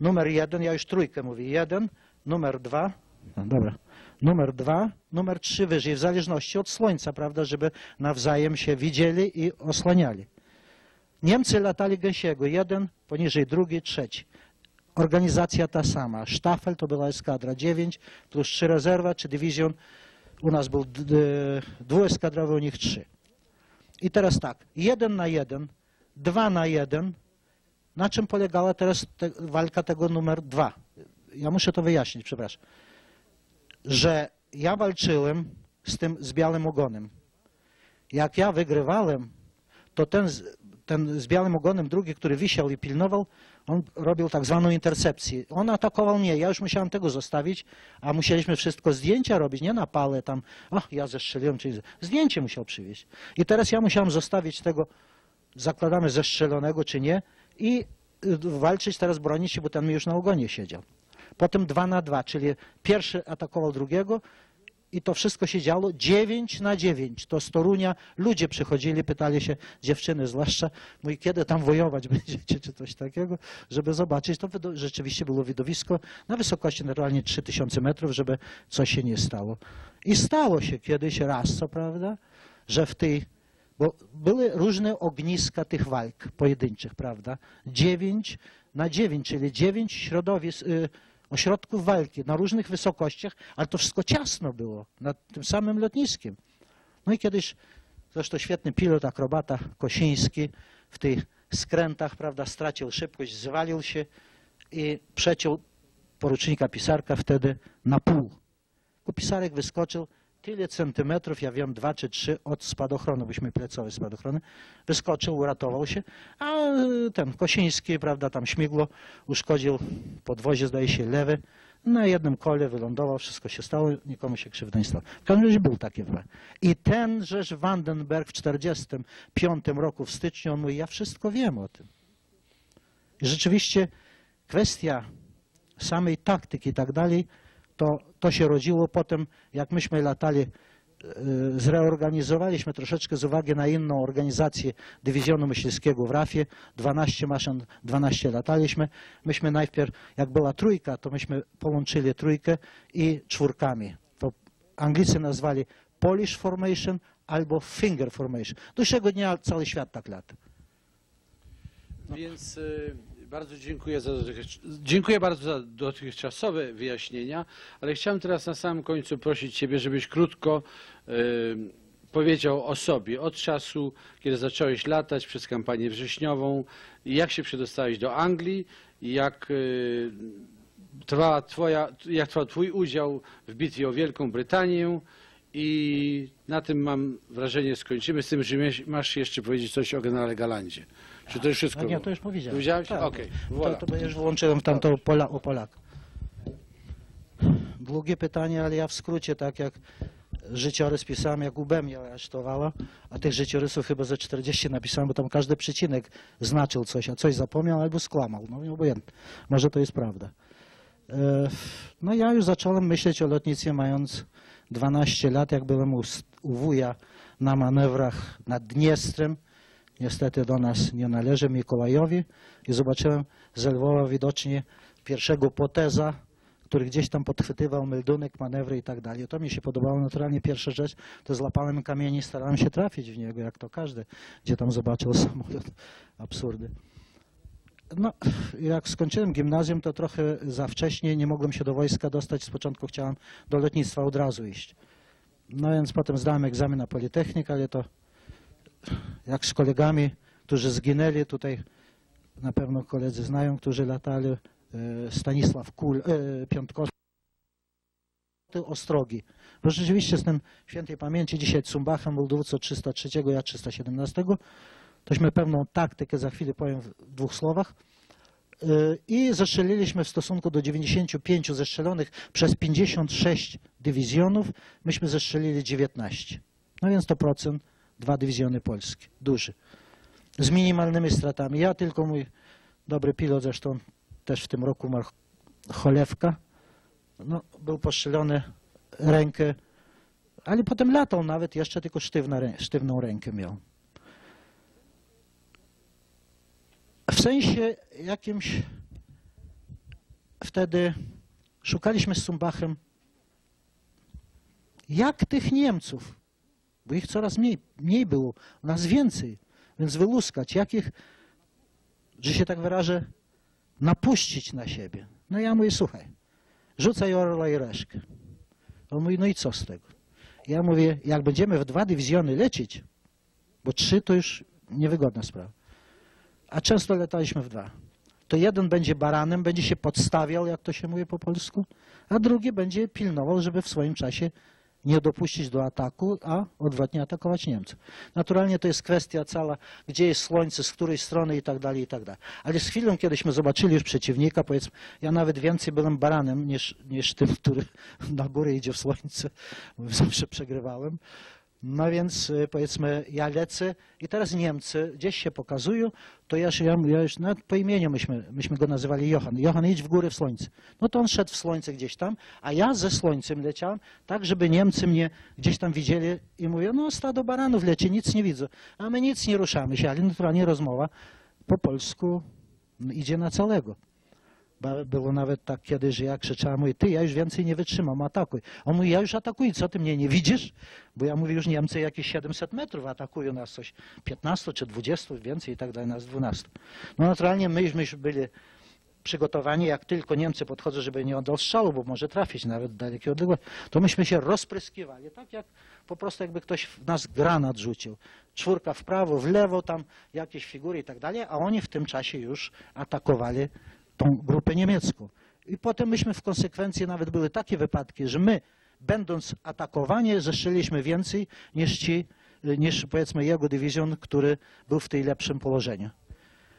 Numer 1, ja już trójkę mówię, 1, numer 2, no dobra, numer 2, numer 3 wyżej, w zależności od słońca, prawda, żeby nawzajem się widzieli i osłaniali. Niemcy latali gęsiego, 1, poniżej drugi, trzeci. Organizacja ta sama. Sztafel to była eskadra 9 plus 3 rezerwa, czy dywizjon. U nas był dwueskadrowy, u nich 3. I teraz tak, 1 na 1, 2 na 1. Na czym polegała teraz walka tego numer 2? Ja muszę to wyjaśnić, przepraszam. Że ja walczyłem z białym ogonem. Jak ja wygrywałem, to ten z białym ogonem, drugi, który wisiał i pilnował, on robił tak zwaną intercepcję. On atakował mnie, ja już musiałem tego zostawić, a musieliśmy wszystko zdjęcia robić, nie na pale tam, ja zestrzeliłem, czyli zdjęcie musiał przywieźć. I teraz ja musiałem zostawić tego, zakładamy zestrzelonego czy nie, i walczyć teraz, bronić się, bo ten mi już na ogonie siedział. Potem 2 na 2, czyli pierwszy atakował drugiego, i to wszystko się działo 9 na 9. To z Torunia ludzie przychodzili, pytali się, dziewczyny zwłaszcza, mówi, kiedy tam wojować będziecie, czy coś takiego, żeby zobaczyć. To rzeczywiście było widowisko na wysokości naturalnie 3000 metrów, żeby coś się nie stało. I stało się kiedyś raz, co prawda, że bo były różne ogniska tych walk pojedynczych, prawda? 9 na 9, czyli 9 środowisk, ośrodków walki na różnych wysokościach, ale to wszystko ciasno było nad tym samym lotniskiem. No i kiedyś, zresztą świetny pilot, akrobata Kosiński w tych skrętach, prawda, stracił szybkość, zwalił się i przeciął porucznika Pisarka wtedy na pół. Pisarek wyskoczył tyle centymetrów, ja wiem, 2 czy 3 od spadochronu, byśmy plecowe spadochrony, wyskoczył, uratował się, a ten Kosiński, prawda, tam śmigło, uszkodził podwozie, zdaje się, lewe, na jednym kole wylądował, wszystko się stało, nikomu się krzywda nie stało. W każdym razie był taki plan. I tenżeż Vandenberg w 1945 roku w styczniu, on mówi, ja wszystko wiem o tym. I rzeczywiście kwestia samej taktyki i tak dalej, to się rodziło potem, jak myśmy latali, zreorganizowaliśmy troszeczkę z uwagi na inną organizację dywizjonu myśliwskiego w RAF-ie, 12 maszyn, 12 lataliśmy. Myśmy najpierw, jak była trójka, to myśmy połączyli trójkę i czwórkami. To Anglicy nazwali Polish Formation albo Finger Formation. Do dzisiejszego dnia cały świat tak lata. Więc bardzo dziękuję bardzo za dotychczasowe wyjaśnienia, ale chciałem teraz na samym końcu prosić Ciebie, żebyś krótko powiedział o sobie, od czasu, kiedy zacząłeś latać przez kampanię wrześniową, jak się przedostałeś do Anglii, jak trwał Twój udział w bitwie o Wielką Brytanię, i na tym, mam wrażenie, skończymy, z tym, że masz jeszcze powiedzieć coś o generale Galandzie. Czy to już wszystko? Nie, to już powiedziałem. Powiedziałeś? Tak. Okej. Voilà. To już włączyłem tam to o Polak. Długie pytanie, ale ja w skrócie, tak jak życiorys pisałem, jak UB mnie aresztowała, a tych życiorysów chyba ze 40 napisałem, bo tam każdy przecinek znaczył coś, a coś zapomniał albo skłamał. No obojętnie. Może to jest prawda. No ja już zacząłem myśleć o lotnictwie mając 12 lat, jak byłem u wuja na manewrach nad Dniestrem. Niestety do nas nie należy, Mikołajowi, i zobaczyłem z Lwowa widocznie pierwszego poteza, który gdzieś tam podchwytywał meldunek, manewry i tak dalej. To mi się podobało. Naturalnie pierwsza rzecz, to złapałem kamień i starałem się trafić w niego, jak to każdy, gdzie tam zobaczył samolot. Absurdy. No, jak skończyłem gimnazjum, to trochę za wcześnie, nie mogłem się do wojska dostać. Z początku chciałem do lotnictwa od razu iść. No więc potem zdałem egzamin na Politechnikę, ale to jak z kolegami, którzy zginęli tutaj, na pewno koledzy znają, którzy latali, Stanisław Piątkowski, Ostrogi. Bo rzeczywiście jestem świętej pamięci, dzisiaj Cumbachem był dowódcą 303, ja 317. Tośmy pewną taktykę, za chwilę powiem w 2 słowach. I zestrzeliliśmy w stosunku do 95 zestrzelonych przez 56 dywizjonów, myśmy zestrzelili 19. No więc to procent, 2 dywizjony polskie, duży. Z minimalnymi stratami. Ja tylko mój dobry pilot, zresztą też w tym roku umarł, Cholewka, no, był postrzelony rękę, ale potem latał nawet, jeszcze tylko sztywną rękę miał. W sensie jakimś wtedy szukaliśmy z Cumbachem, jak tych Niemców, bo ich coraz mniej było, nas więcej, więc wyłuskać, jak ich, że się tak wyrażę, napuścić na siebie. No ja mówię, słuchaj, rzucaj Orla i Reszkę. On mówi, no i co z tego? Ja mówię, jak będziemy w 2 dywizjony lecieć, bo 3 to już niewygodna sprawa, a często lataliśmy w 2, to jeden będzie baranem, będzie się podstawiał, jak to się mówi po polsku, a drugi będzie pilnował, żeby w swoim czasie nie dopuścić do ataku, a odwrotnie atakować Niemców. Naturalnie to jest kwestia cała, gdzie jest słońce, z której strony i tak dalej, i tak dalej. Ale z chwilą, kiedyśmy zobaczyli już przeciwnika, powiedzmy, ja nawet więcej byłem baranem niż tym, który na górę idzie w słońce, bo zawsze przegrywałem. No więc powiedzmy, ja lecę i teraz Niemcy gdzieś się pokazują, to ja już nawet po imieniu myśmy go nazywali Johan. Johan, idź w górę w słońce. No to on szedł w słońce gdzieś tam, a ja ze słońcem leciałem, tak żeby Niemcy mnie gdzieś tam widzieli i mówią, no stado baranów leci, nic nie widzę. A my nic nie ruszamy się, ale naturalnie rozmowa po polsku idzie na całego. Było nawet tak kiedyś, że ja krzyczałem, mówię, ty, ja już więcej nie wytrzymam, atakuj. On mówi, ja już atakuję, co ty mnie nie widzisz? Bo ja mówię, już Niemcy jakieś 700 metrów atakują nas, coś 15 czy 20, więcej i tak dalej, nas 12. No naturalnie myśmy już byli przygotowani, jak tylko Niemcy podchodzą, żeby nie oddał strzału, bo może trafić nawet dalekie odległości, to myśmy się rozpryskiwali, tak jak po prostu jakby ktoś w nas granat rzucił. 4 w prawo, w lewo, tam jakieś figury i tak dalej, a oni w tym czasie już atakowali tą grupę niemiecką. I potem myśmy w konsekwencji, nawet były takie wypadki, że my, będąc atakowani, zestrzeliliśmy więcej niż powiedzmy jego dywizjon, który był w tej lepszym położeniu.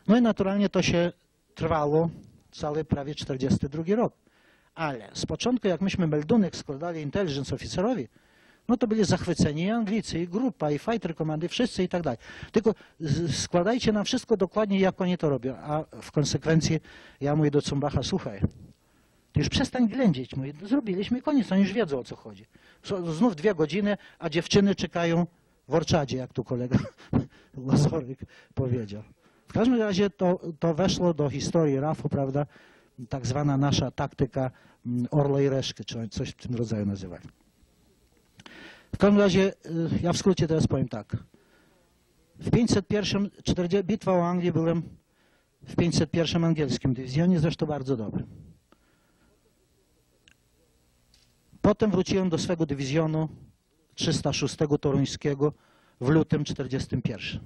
No i naturalnie to się trwało cały prawie 42 rok. Ale z początku, jak myśmy meldunek składali intelligence oficerowi, no to byli zachwyceni i Anglicy, i grupa, i fighter commandy, wszyscy i tak dalej. Tylko składajcie nam wszystko dokładnie, jak oni to robią. A w konsekwencji ja mówię do Cumbacha, słuchaj, ty już przestań ględzić. Mówię, zrobiliśmy koniec, oni już wiedzą, o co chodzi. Znów 2 godziny, a dziewczyny czekają w orczadzie, jak tu kolega Lazoryk powiedział. W każdym razie to weszło do historii RAF-u, prawda, tak zwana nasza taktyka Orla i Reszki, czy coś w tym rodzaju nazywali. W każdym razie, ja w skrócie teraz powiem tak. W 501, bitwa o Anglię, byłem w 501 angielskim dywizjonie, zresztą bardzo dobrym. Potem wróciłem do swego dywizjonu 306 toruńskiego w lutym 41.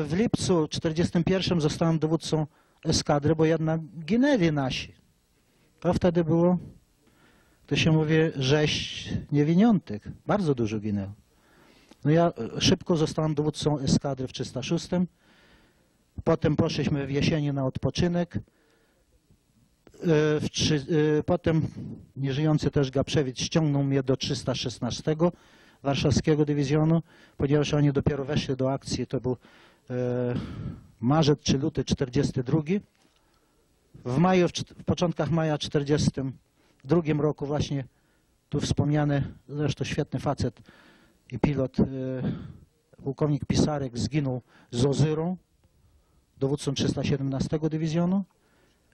W lipcu 41 zostałem dowódcą eskadry, bo jednak ginęli nasi. To wtedy było, to się mówi, rzeź niewiniątek. Bardzo dużo ginęło. No ja szybko zostałem dowódcą eskadry w 306. Potem poszliśmy w jesieni na odpoczynek. Potem nieżyjący też Gaprzewicz ściągnął mnie do 316 warszawskiego dywizjonu, ponieważ oni dopiero weszli do akcji. To był marzec czy luty 42. W początkach maja 42 roku właśnie tu wspomniany, zresztą świetny facet i pilot, pułkownik Pisarek zginął z Ozyrą, dowódcą 317 dywizjonu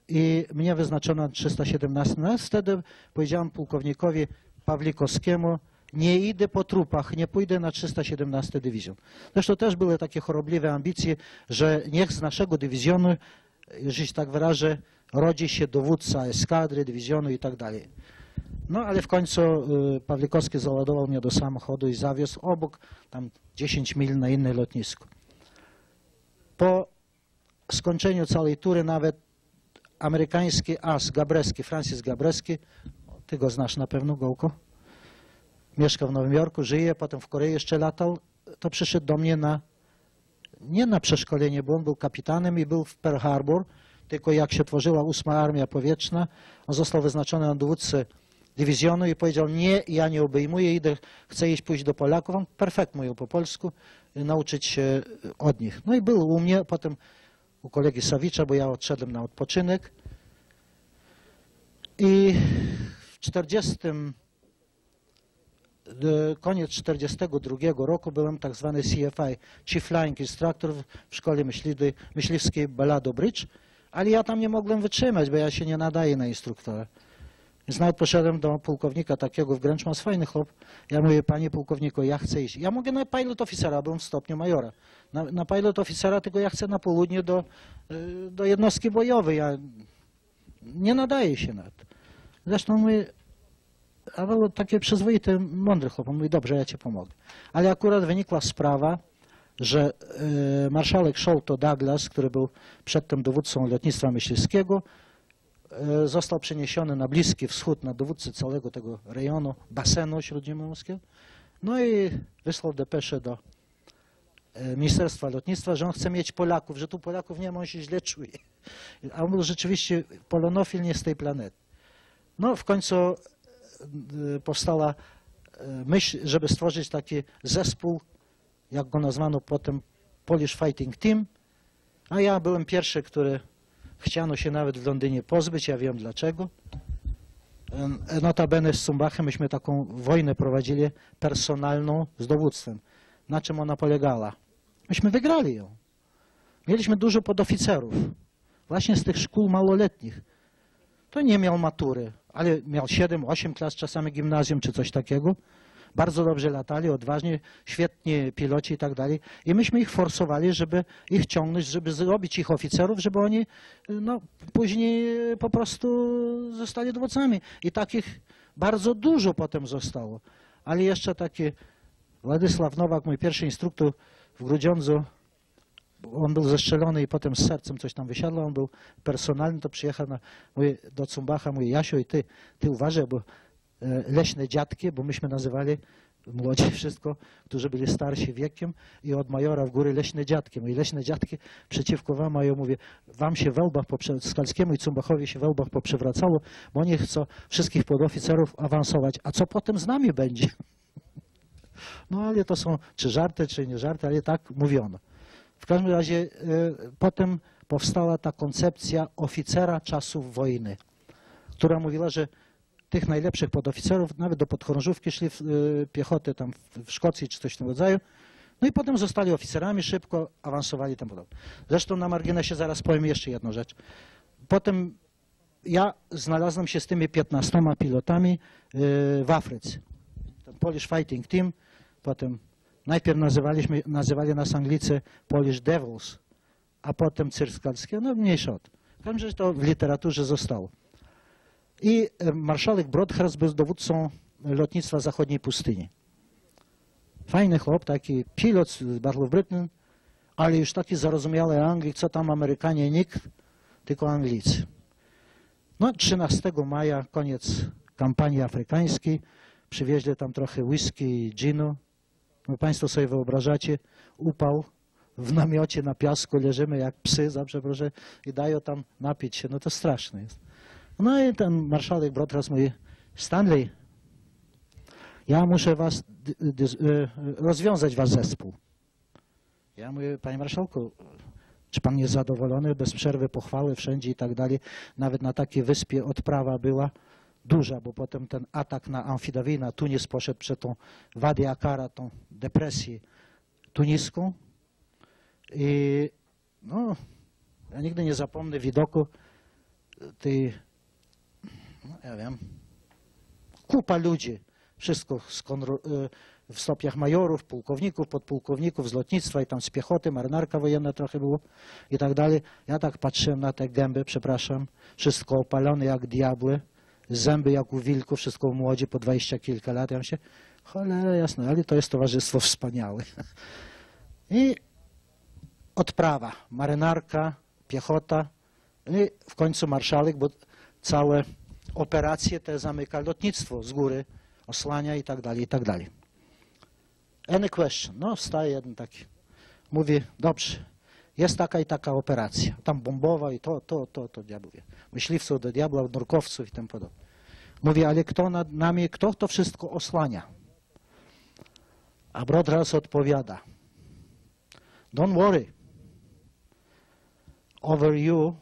i mnie wyznaczono na 317. No, wtedy powiedziałem pułkownikowi Pawlikowskiemu, nie idę po trupach, nie pójdę na 317 dywizjon. Zresztą też były takie chorobliwe ambicje, że niech z naszego dywizjonu, jeżeli się tak wyrażę, rodzi się dowódca eskadry, dywizjonu i tak dalej. No ale w końcu Pawlikowski załadował mnie do samochodu i zawiózł obok, tam 10 mil na inne lotnisko. Po skończeniu całej tury nawet amerykański as Gabreski, Francis Gabreski, ty go znasz na pewno, Gołko, mieszka w Nowym Jorku, żyje, potem w Korei jeszcze latał, to przyszedł do mnie nie na przeszkolenie, bo on był kapitanem i był w Pearl Harbor, tylko jak się tworzyła 8. Armia Powietrzna, on został wyznaczony na dowódcę dywizjonu i powiedział: nie, ja nie obejmuję, chcę pójść do Polaków. On perfekt mówił po polsku, nauczyć się od nich. No i był u mnie, potem u kolegi Sawicza, bo ja odszedłem na odpoczynek. I w koniec 1942 roku byłem tak zwany CFI, Chief Flying Instructor w szkole myśliwskiej Balado Bridge, ale ja tam nie mogłem wytrzymać, bo ja się nie nadaję na instruktora. Więc nawet poszedłem do pułkownika takiego w Gręcz, mas fajny chłop. Ja mówię: panie pułkowniku, ja chcę iść. Ja mogę na pilot oficera, byłem w stopniu majora. Na pilot oficera, tylko ja chcę na południe do jednostki bojowej. Ja nie nadaję się na to. Zresztą mówię, a był taki przyzwoity, mądry chłop. On mówi: dobrze, ja ci pomogę. Ale akurat wynikła sprawa, że marszałek Sholto Douglas, który był przedtem dowódcą lotnictwa myśliwskiego, został przeniesiony na Bliski Wschód, na dowódcę całego tego rejonu, basenu śródziemnomorskiego. No i wysłał depeszę do Ministerstwa Lotnictwa, że on chce mieć Polaków, że tu Polaków nie ma, on się źle czuje. A on był rzeczywiście polonofil, nie z tej planety. No w końcu powstała myśl, żeby stworzyć taki zespół, jak go nazwano potem Polish Fighting Team, a ja byłem pierwszy, który chciano się nawet w Londynie pozbyć, ja wiem dlaczego. Notabene z Zumbachem myśmy taką wojnę prowadzili personalną z dowództwem. Na czym ona polegała? Myśmy wygrali ją. Mieliśmy dużo podoficerów, właśnie z tych szkół małoletnich. To nie miał matury, ale miał 7-8 klas, czasami gimnazjum czy coś takiego. Bardzo dobrze latali, odważnie, świetni piloci i tak dalej. I myśmy ich forsowali, żeby ich ciągnąć, żeby zrobić ich oficerów, żeby oni później po prostu zostali dowódcami. I takich bardzo dużo potem zostało. Ale jeszcze taki Władysław Nowak, mój pierwszy instruktor w Grudziądzu, on był zestrzelony i potem z sercem coś tam wysiadło, on był personalny, to przyjechał do Zumbacha, mówi: Jasiu, i ty uważaj, bo leśne dziadki, bo myśmy nazywali młodzi wszystko, którzy byli starsi wiekiem, i od majora w góry leśne dziadki. I leśne dziadki przeciwko wam mają, mówię: wam się w Elbach, Skalskiemu i Zumbachowi się w Elbach poprzewracało, bo oni chcą wszystkich podoficerów awansować. A co potem z nami będzie? No ale to są czy żarty, czy nie żarty, ale tak mówiono. W każdym razie potem powstała ta koncepcja oficera czasów wojny, która mówiła, że tych najlepszych podoficerów, nawet do podchorążówki szli w piechotę tam w Szkocji czy coś w tym rodzaju. No i potem zostali oficerami, szybko awansowali tam podobnie. Zresztą na marginesie zaraz powiem jeszcze jedną rzecz. Potem ja znalazłem się z tymi 15 pilotami w Afryce. Polish Fighting Team, potem najpierw nazywali nas Anglicy Polish Devils, a potem Cyrk Skalski, no mniejsza od. W każdym razie to w literaturze zostało. I marszałek Brodhurst był dowódcą lotnictwa zachodniej pustyni. Fajny chłop, taki pilot z Battle of Britain, ale już taki zarozumiały Anglik, co tam Amerykanie, nikt, tylko Anglicy. No 13 maja, koniec kampanii afrykańskiej, przywieźli tam trochę whisky i ginu. No państwo sobie wyobrażacie, upał w namiocie na piasku, leżymy jak psy, za przeproszeniem, i dają tam napić się, no to straszne jest. No i ten marszałek Brodhurst mówi: Stanley, ja muszę rozwiązać wasz zespół. Ja mówię: panie marszałku, czy pan jest zadowolony? Bez przerwy pochwały wszędzie i tak dalej. Nawet na takiej wyspie odprawa była duża, bo potem ten atak na Amfidawij, na Tunis poszedł przed tą Wadi Akara, tą depresję tuniską. I no, ja nigdy nie zapomnę widoku tej, no ja wiem, kupa ludzi, wszystko w stopniach majorów, pułkowników, podpułkowników z lotnictwa i tam z piechoty, marynarka wojenna trochę było i tak dalej. Ja tak patrzyłem na te gęby, przepraszam, wszystko opalone jak diabły. zęby jak u wilku, wszystko młodzi, po 20 kilka lat. Ja myślę, cholera jasne, ale to jest towarzystwo wspaniałe. I odprawa, marynarka, piechota i w końcu marszałek, bo całe operacje te zamyka lotnictwo z góry, osłania i tak dalej, i tak dalej. Any question? No, wstaje jeden taki. Mówi, dobrze, jest taka i taka operacja. Tam bombowa i to, ja mówię. Myśliwców do diabła, nurkowców i tym podobne. Mówi, ale kto nad nami, kto to wszystko osłania? A Brodhars odpowiada, don't worry, over you,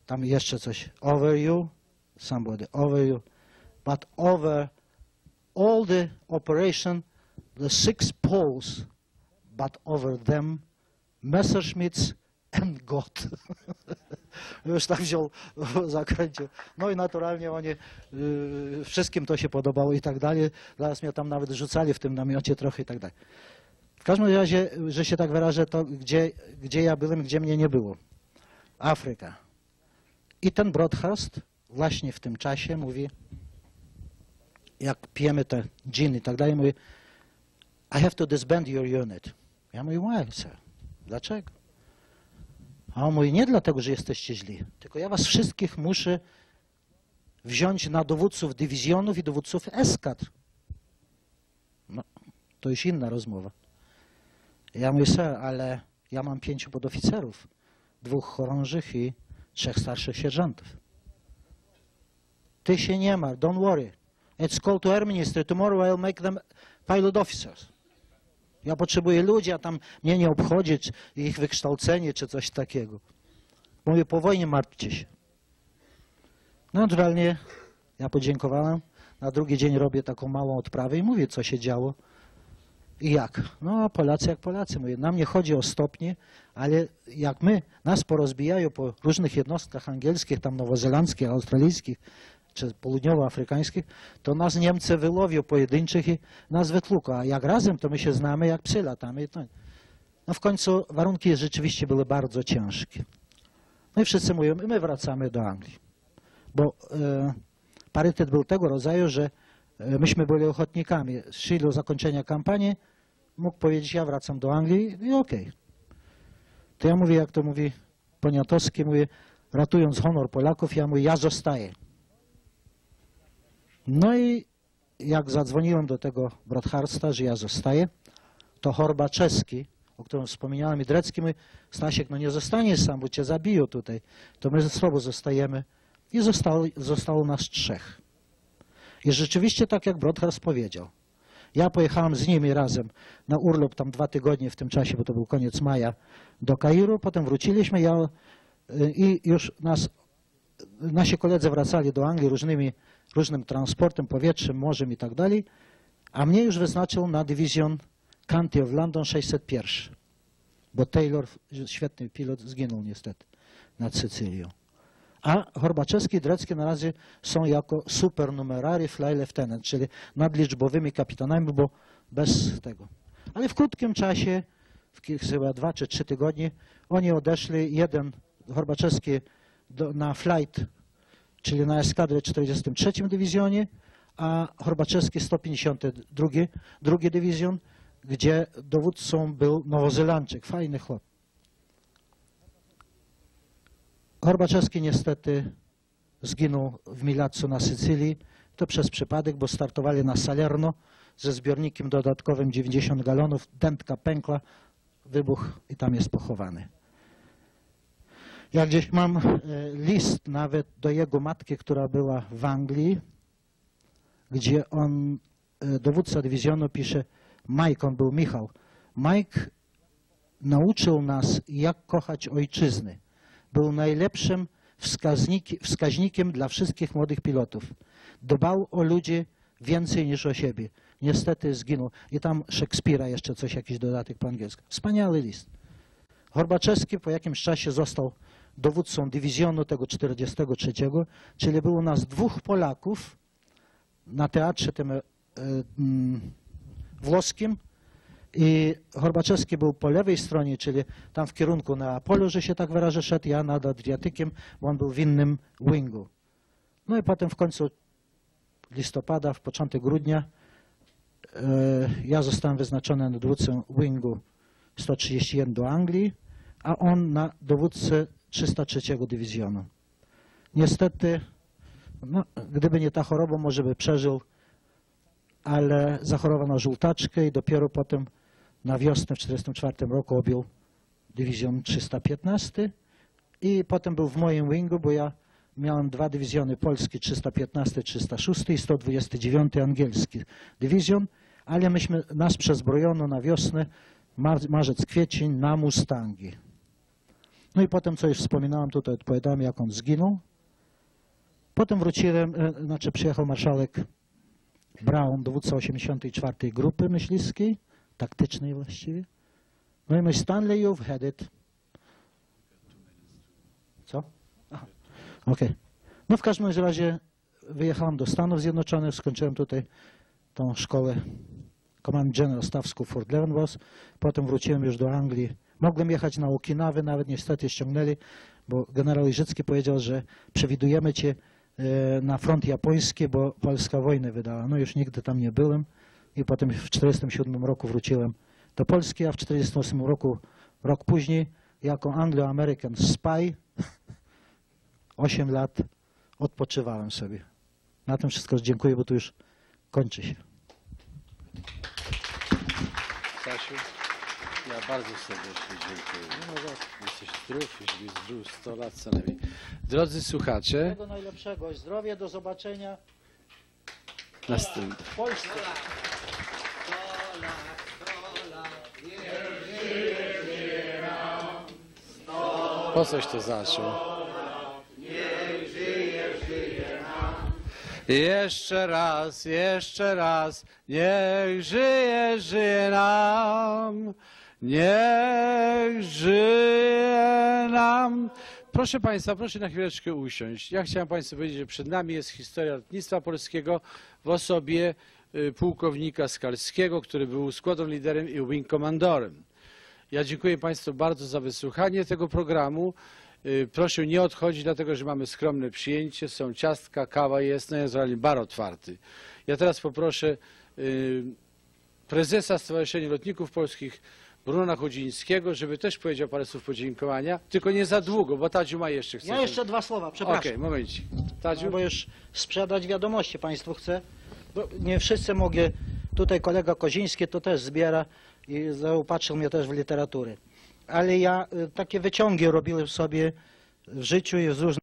tam jeszcze coś, over you, somebody, over you, but over all the operation, the 6 poles, but over them Messerschmitts and God. Już tak wziął, zakręcił. No i naturalnie oni, wszystkim to się podobało i tak dalej. Zaraz mnie tam nawet rzucali w tym namiocie trochę i tak dalej. W każdym razie, że się tak wyrażę, to gdzie ja byłem, gdzie mnie nie było. Afryka. I ten Brodhars właśnie w tym czasie mówi, jak pijemy te gin i tak dalej, mówi, I have to disband your unit. Ja mówię, why, sir? Dlaczego? A on mówi, nie dlatego, że jesteście źli, tylko ja was wszystkich muszę wziąć na dowódców dywizjonów i dowódców eskadr. No, to już inna rozmowa. Ja mówię, sir, ale ja mam 5 podoficerów, 2 chorążych i 3 starszych sierżantów. Ty się nie martw, don't worry. It's called to Air Ministry, tomorrow I'll make them pilot officers. Ja potrzebuję ludzi, a tam mnie nie obchodzi, czy ich wykształcenie, czy coś takiego. Mówię, po wojnie martwcie się. No naturalnie ja podziękowałem. Na drugi dzień robię taką małą odprawę i mówię, co się działo i jak. No Polacy jak Polacy. Mówię, nam nie chodzi o stopnie, ale jak nas porozbijają po różnych jednostkach angielskich, tam nowozelandzkich, australijskich, czy południowoafrykańskich, to nas Niemcy wyłowią pojedynczych i nas wytłuką. A jak razem, to my się znamy, jak psy latamy. No w końcu warunki rzeczywiście były bardzo ciężkie. No i wszyscy mówią, my wracamy do Anglii. Bo parytet był tego rodzaju, że myśmy byli ochotnikami. Szli do zakończenia kampanii, mógł powiedzieć, ja wracam do Anglii i okej. To ja mówię, jak to mówi Poniatowski, mówię, ratując honor Polaków, ja mówię, ja zostaję. No i jak zadzwoniłem do tego Brodharsa, że ja zostaję, to Horbaczewski, o którym wspomniałem, i Drecki mówi, Stasiek, no nie zostaniesz sam, bo cię zabiją tutaj, to my ze sobą zostajemy. I zostało nas 3. I rzeczywiście tak jak Brodhars powiedział. Ja pojechałem z nimi razem na urlop tam 2 tygodnie w tym czasie, bo to był koniec maja, do Kairu, potem wróciliśmy i już nasi koledzy wracali do Anglii różnym transportem, powietrzem, morzem i tak dalej, a mnie już wyznaczył na dywizjon County of London 601, bo Taylor, świetny pilot, zginął niestety nad Sycylią. A Horbaczewski i Drecki na razie są jako supernumerary fly lieutenant, czyli nadliczbowymi kapitanami, bo bez tego. Ale w krótkim czasie, chyba 2 czy 3 tygodnie, oni odeszli, jeden Horbaczewski na flight, czyli na eskadrę 43 dywizjonie, a Horbaczewski 152 dywizjon, gdzie dowódcą był Nowozelandczyk, fajny chłop. Horbaczewski niestety zginął w Milazzo na Sycylii, to przez przypadek, bo startowali na Salerno ze zbiornikiem dodatkowym 90 galonów, dętka pękła, wybuch i tam jest pochowany. Ja gdzieś mam list nawet do jego matki, która była w Anglii, gdzie dowódca dywizjonu pisze, Mike, on był Michał, Mike nauczył nas, jak kochać ojczyznę. Był najlepszym wskaźnikiem dla wszystkich młodych pilotów. Dbał o ludzi więcej niż o siebie. Niestety zginął. I tam Szekspira jeszcze coś, jakiś dodatek po angielsku. Wspaniały list. Horbaczewski po jakimś czasie został dowódcą dywizjonu tego 43, czyli było nas 2 Polaków na teatrze tym włoskim i Horbaczewski był po lewej stronie, czyli tam w kierunku na polu, że się tak wyrażę, szedł, ja nad Adriatykiem, bo on był w innym wingu. No i potem w końcu listopada, w początek grudnia ja zostałem wyznaczony na dowódcę wingu 131 do Anglii, a on na dowódcę 303 dywizjonu. Niestety, no, gdyby nie ta choroba, może by przeżył, ale zachorował na żółtaczkę i dopiero potem na wiosnę w 1944 roku objął dywizjon 315 i potem był w moim wingu, bo ja miałem 2 dywizjony polskie, 315, 306 i 129 angielski dywizjon, ale nas przezbrojono na wiosnę, marzec, kwiecień na Mustangi. No i potem, co już wspominałem, tutaj odpowiadałem, jak on zginął. Potem wróciłem, przyjechał marszałek Brown, dowódca 84. Grupy Myśliwskiej, taktycznej właściwie. No i myśl, Stanley, you've had it. Co? Okej. No w każdym razie wyjechałem do Stanów Zjednoczonych, skończyłem tutaj tą szkołę Command General Staff School Fort Leavenworth. Potem wróciłem już do Anglii. Mogłem jechać na Okinawę, nawet niestety ściągnęli, bo generał Iżycki powiedział, że przewidujemy cię na front japoński, bo Polska wojnę wydała. No już nigdy tam nie byłem i potem w 1947 roku wróciłem do Polski, a w 1948 roku, rok później, jako Anglo-American Spy 8 lat odpoczywałem sobie. Na tym wszystko dziękuję, bo tu już kończy się. Stasiu, ja bardzo serdecznie dziękuję. Jesteś zdrów, jeśli zdrów 100 lat co najmniej. Drodzy słuchacze, Wszystkiego najlepszego, zdrowie, do zobaczenia następny. w Polsce. Po coś to zaczął? Jeszcze raz, niech żyje nam, niech żyje nam. Proszę Państwa, proszę na chwileczkę usiąść. Ja chciałem Państwu powiedzieć, że przed nami jest historia lotnictwa polskiego w osobie pułkownika Skalskiego, który był składowym liderem i wing komandorem. Ja dziękuję Państwu bardzo za wysłuchanie tego programu. Proszę nie odchodzić, dlatego że mamy skromne przyjęcie, są ciastka, kawa jest, no jest realnie bar otwarty. Ja teraz poproszę prezesa Stowarzyszenia Lotników Polskich Brunona Chudzińskiego, żeby też powiedział parę słów podziękowania, tylko nie za długo, bo Tadziu ma jeszcze chce. Ja jeszcze 2 słowa, przepraszam. Okej, momencik. Tadziu? No, bo już sprzedać wiadomości Państwu chcę. Bo nie wszyscy mogę. Tutaj kolega Koziński to też zbiera i zaopatrzył mnie też w literaturę. Ale ja takie wyciągi robiłem sobie w życiu i z różnych